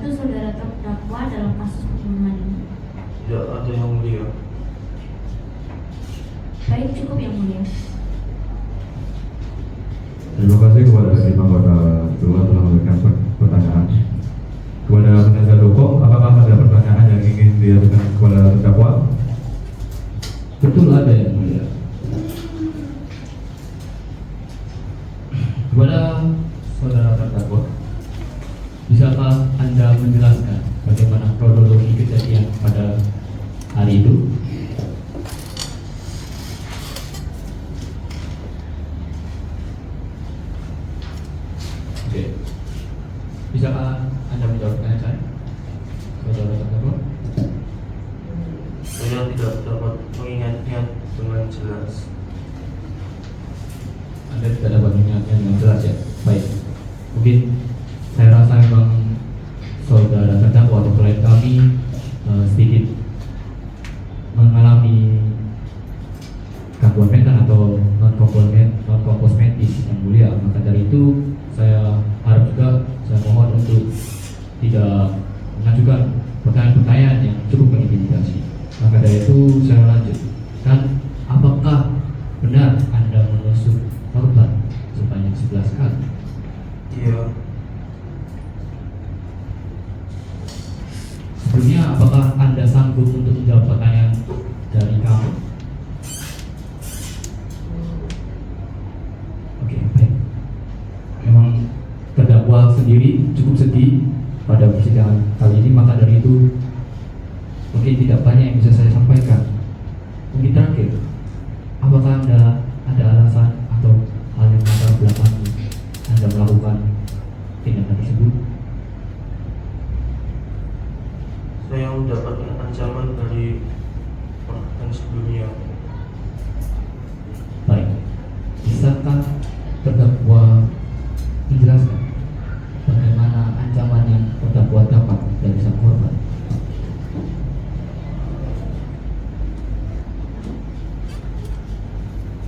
F: membantu saudara terdakwa dalam kasus pembunuhan ini?
C: Tidak ada yang mulia.
F: Baik, cukup yang mulia.
D: Terima kasih kepada Hakim Anggota Dewan telah memberikan pertanyaan. Kepada penasihat hukum, apakah ada pertanyaan yang ingin diajukan kepada terdakwa?
H: Betul, ada yang mulia. Kepada saudara terdakwa, bisakah Anda menjelaskan bagaimana kronologi kejadian pada hari itu? Oke. Bisakah Anda menjawab pertanyaan saya? Saudara terdakwa?
C: Saya tidak dapat mengingatnya dengan jelas.
H: Anda tidak dapat mengingatnya dengan jelas ya? Baik. Mungkin saya rasa memang saudara terdakwa atau klien kami sedikit mengalami gangguan mental atau non kosmetis yang mulia. Maka dari itu saya harap juga, saya mohon untuk tidak mengajukan pertanyaan-pertanyaan yang cukup mengintimidasi. Maka dari itu saya lanjutkan, apakah benar Anda menusuk korban sebanyak 11 kali?
C: Iya.
H: Sebelumnya, apakah Anda sanggup untuk menjawab pertanyaan dari kami? Oke, baik. Memang terdakwa sendiri cukup sedih pada persidangan kali ini, maka dari itu mungkin tidak banyak yang bisa saya sampaikan. Mungkin terakhir, apakah Anda ada alasan atau hal yang latar belakangi Anda melakukan tindakan tersebut?
C: Saya mendapatkan ancaman dari orang sebelumnya.
H: Baik, bisakah terdakwa menjelaskan bagaimana ancaman yang terdakwa dapat dari sang korban?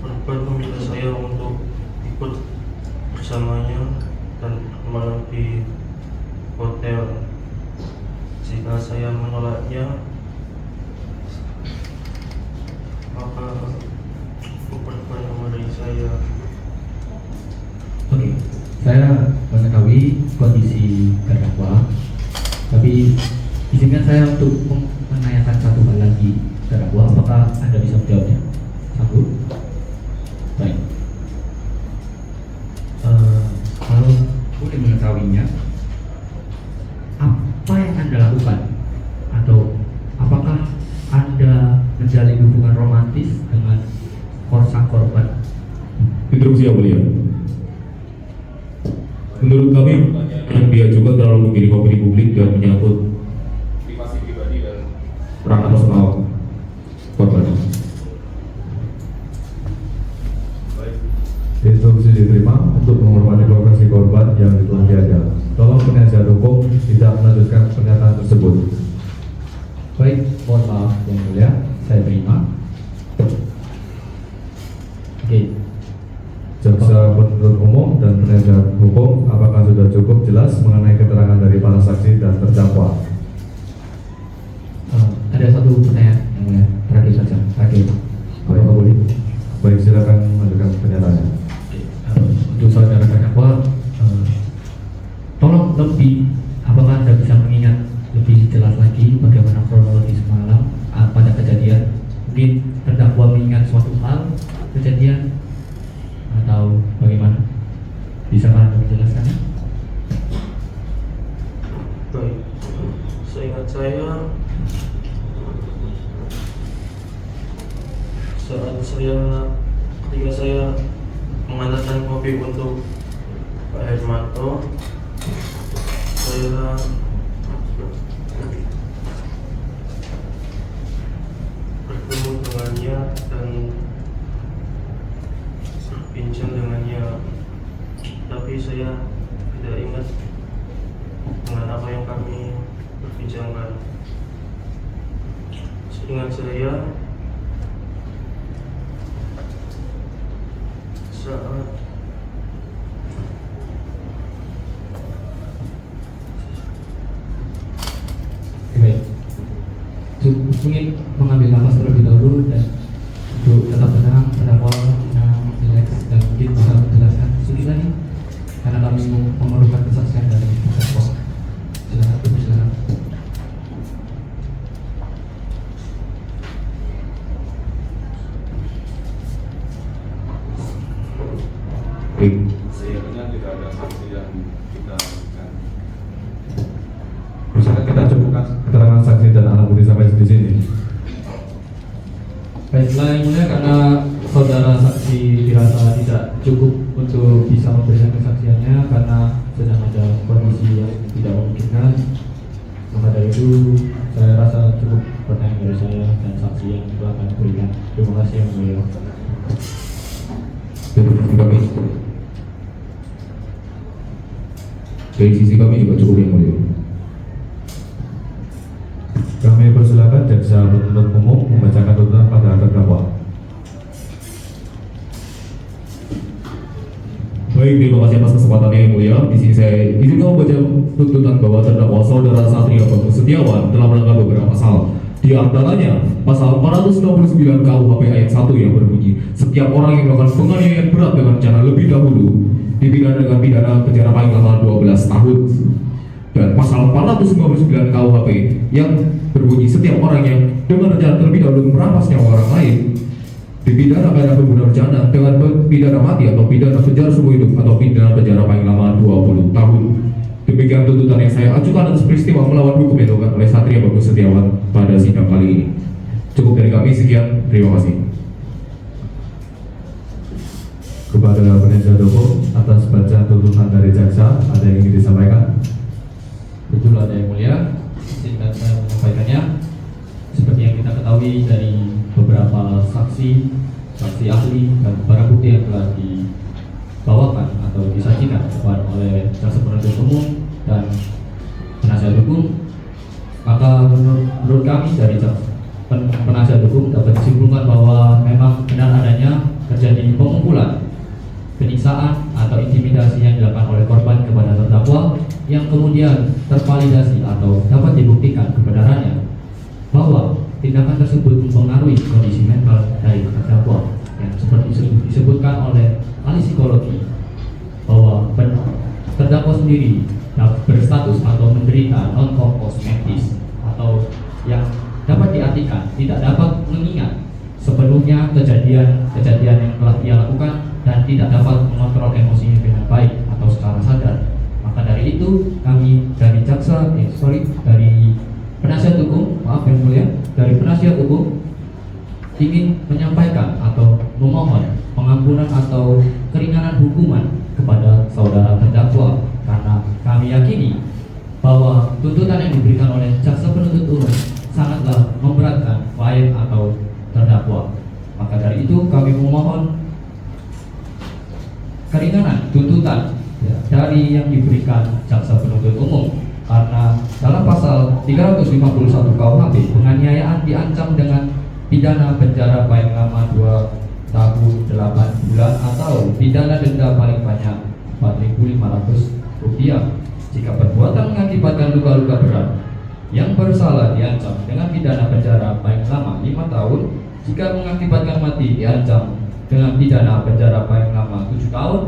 C: Korban meminta saya untuk ikut bersamanya dan malam di hotel. Jika saya menolaknya, maka korban memarahi saya.
H: Oke, saya mengetahui kondisi terdakwa, tapi izinkan saya untuk menanyakan satu hal lagi terdakwa. Apakah Anda bisa menjawabnya? Sanggup? Baik. Kalau boleh mengetahuinya, apa yang Anda lakukan? Atau apakah Anda menjalin hubungan romantis dengan sang korban?
E: Interupsi yang mulia. Menurut kami, yang diajukan terlalu menggiring opini publik dan menyangkut privasi pribadi dan ranah personal korban.
D: Instruksi diterima untuk menghormati profesi korban yang telah diada. Tolong penasihat hukum tidak melanjutkan pernyataan tersebut.
H: Baik, mohon maaf yang mulia, saya terima. Oke.
D: Jaksa penuntut umum dan penasihat hukum, apakah sudah cukup jelas mengenai keterangan dari para saksi dan terdakwa?
H: Ada satu pertanyaan yang mulia, terakhir saja. Terakhir. Apakah boleh?
D: Baik, silakan menunjukkan pernyataannya.
H: Untuk saudara terdakwa, tolong lebih, apakah Anda bisa mengingat lebih jelas lagi bagaimana kronologi semalam pada kejadian? Mungkin terdakwa mengingat suatu hal kejadian atau bagaimana? Bisa Anda menjelaskannya?
C: Baik, seingat saya ketika saya mengantarkan kopi untuk Pak Hermanto, saya bertemu dengannya dan berbincang dengannya, tapi saya tidak ingat dengan apa yang kami perbincangkan. Seingat saya, saat
H: ingin mengambil nafas terlebih dahulu dan untuk tetap tenang, terdakwa rileks dan mungkin bisa menjelaskan sedikit lagi karena kami memerlukan kesaksian dari terdakwa. Silakan.
J: Sebenarnya tidak ada saksi yang kita berikan.
D: Misalnya kita cukupkan keterangan saksi dan alat bukti sampai di sini.
H: Baiklah yang mulia, karena saudara saksi dirasa tidak cukup untuk bisa memberikan kesaksiannya karena sedang ada kondisi yang tidak memungkinkan, maka dari itu saya rasa cukup pertanyaan dari saya dan saksi yang telah kami berikan. Terima kasih yang mulia.
E: Dari sisi kami juga cukup yang mulia.
D: Kami persilakan jaksa penuntut umum membacakan tuntutan pada terdakwa.
E: Baik, terima kasih atas kesempatannya yang mulia. Di sini saya izinkan membaca tuntutan bahwa terdakwa saudara Satria Bagus Setiawan telah melanggar beberapa pasal. Di antaranya pasal 469 KUHP ayat 1 yang berbunyi, setiap orang yang melakukan penganiayaan berat dengan cara lebih dahulu dipidana dengan pidana penjara paling lama 12 tahun. Dan pasal 459 KUHP yang berbunyi, setiap orang yang dengan rencana terlebih dahulu merampas nyawa orang lain dipidana karena pembunuhan berencana dengan pidana mati atau pidana penjara seumur hidup atau pidana penjara paling lama 20 tahun. Demikian tuntutan yang saya ajukan atas peristiwa melawan hukum yang dilakukan oleh Satria Bagus Setiawan pada sidang kali ini. Cukup dari kami, sekian, terima kasih.
D: Kepada penasihat hukum atas bacaan tuntutan dari jaksa, ada yang ingin disampaikan?
H: Betul, ada yang mulia. Izinkan saya menyampaikannya. Seperti yang kita ketahui dari beberapa saksi ahli dan barang bukti yang telah dibawakan atau disajikan oleh jaksa penuntut umum dan penasihat hukum, maka menurut kami dari penasihat hukum dapat disimpulkan bahwa memang benar adanya terjadi pengumpulan, penyiksaan atau intimidasi yang dilakukan oleh korban kepada terdakwa yang kemudian tervalidasi atau dapat dibuktikan kebenarannya bahwa tindakan tersebut mempengaruhi kondisi mental dari terdakwa yang seperti disebutkan oleh ahli psikologi bahwa terdakwa sendiri berstatus atau menderita non-kompos mentis atau yang dapat diartikan tidak dapat mengingat sepenuhnya kejadian yang telah ia lakukan dan tidak dapat mengontrol emosinya dengan baik atau secara sadar. Maka dari itu kami dari dari penasihat hukum, maaf yang mulia, dari penasihat hukum ingin menyampaikan atau memohon pengampunan atau keringanan hukuman kepada saudara terdakwa karena kami yakini bahwa tuntutan yang diberikan oleh jaksa penuntut umum sangatlah memberatkan klien atau terdakwa. Maka dari itu kami memohon keringanan tuntutan dari yang diberikan jaksa penuntut umum karena dalam pasal 351 KUHP penganiayaan diancam dengan pidana penjara paling lama 2 tahun 8 bulan atau pidana denda paling banyak Rp4.500 jika perbuatan mengakibatkan luka-luka berat. Yang bersalah diancam dengan pidana penjara paling lama 5 tahun, jika mengakibatkan mati diancam dengan pidana penjara paling lama 7 tahun.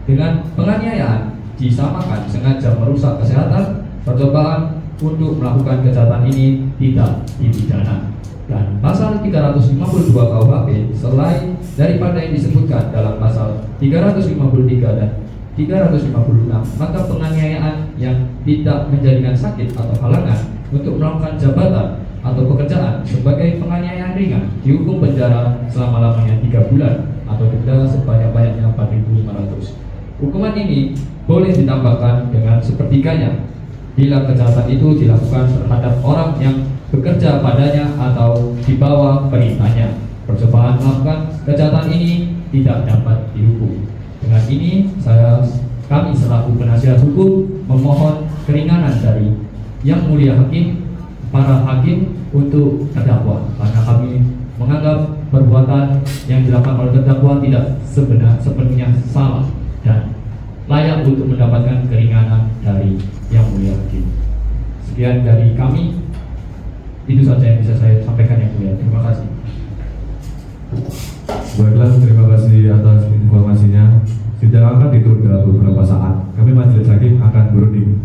H: Dengan penganiayaan disamakan sengaja merusak kesehatan, percobaan untuk melakukan kejahatan ini tidak dipidana. Dan pasal 352 KUHP selain daripada yang disebutkan dalam pasal 353 dan 356, maka penganiayaan yang tidak menjadikan sakit atau halangan untuk melakukan jabatan atau pekerjaan sebagai penganiayaan ringan dihukum penjara selama-lamanya 3 bulan atau denda sebanyak-banyaknya 4.500. Hukuman ini boleh ditambahkan dengan sepertiganya bila kejahatan itu dilakukan terhadap orang yang bekerja padanya atau di bawah perintahnya. Percobaan melakukan kejahatan ini tidak dapat dihukum. Dengan ini kami selaku penasihat hukum memohon keringanan dari Yang Mulia Hakim, para hakim untuk terdakwa karena kami menganggap perbuatan yang dilakukan oleh terdakwa tidak sepenuhnya salah dan layak untuk mendapatkan keringanan dari Yang Mulia Hakim. Sekian dari kami. Itu saja yang bisa saya sampaikan yang mulia. Terima kasih.
M: Baiklah, terima kasih atas informasinya. Sidang akan ditunda beberapa saat. Kami majelis hakim akan berunding.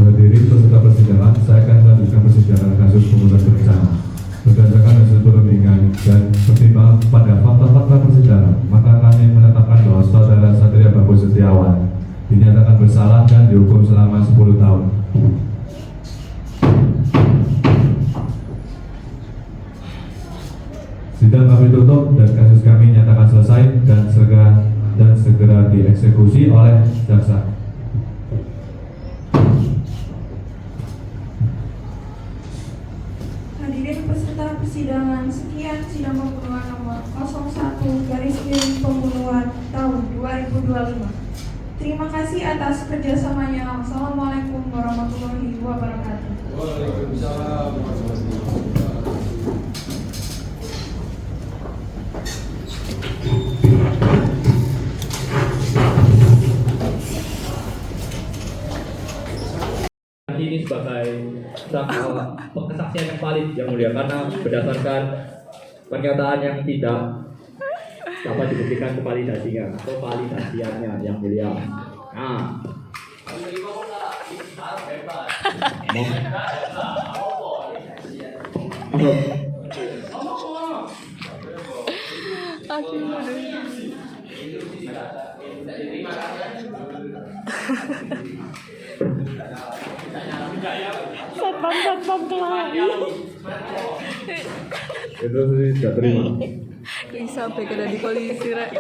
M: Hadirin peserta persidangan, saya akan melanjutkan persidangan kasus pembunuhan berencana. Berdasarkan hasil perundingan dan pertimbangan pada fakta-fakta persidangan, maka kami menetapkan bahwa saudara Satria Bagus Setiawan dinyatakan bersalah dan dihukum selama 10 tahun. Sidang kami tutup dan kasus kami nyatakan selesai dan segera dieksekusi oleh jaksa.
A: Hadirin peserta persidangan, sekian sidang pembunuhan nomor 01/pembunuhan tahun 2025. Terima kasih atas kerjasamanya. Wassalamualaikum warahmatullahi wabarakatuh.
M: Waalaikumsalam warahmatullahi wabarakatuh.
H: Ini sebagai kesaksian yang valid yang mulia, karena berdasarkan pernyataan yang tidak dapat dibuktikan kevalidasinya atau validasiannya yang mulia. Nah,
B: Satpam kelahi.
M: Itu sih tidak terima.
B: Sampai kena di polisi rek.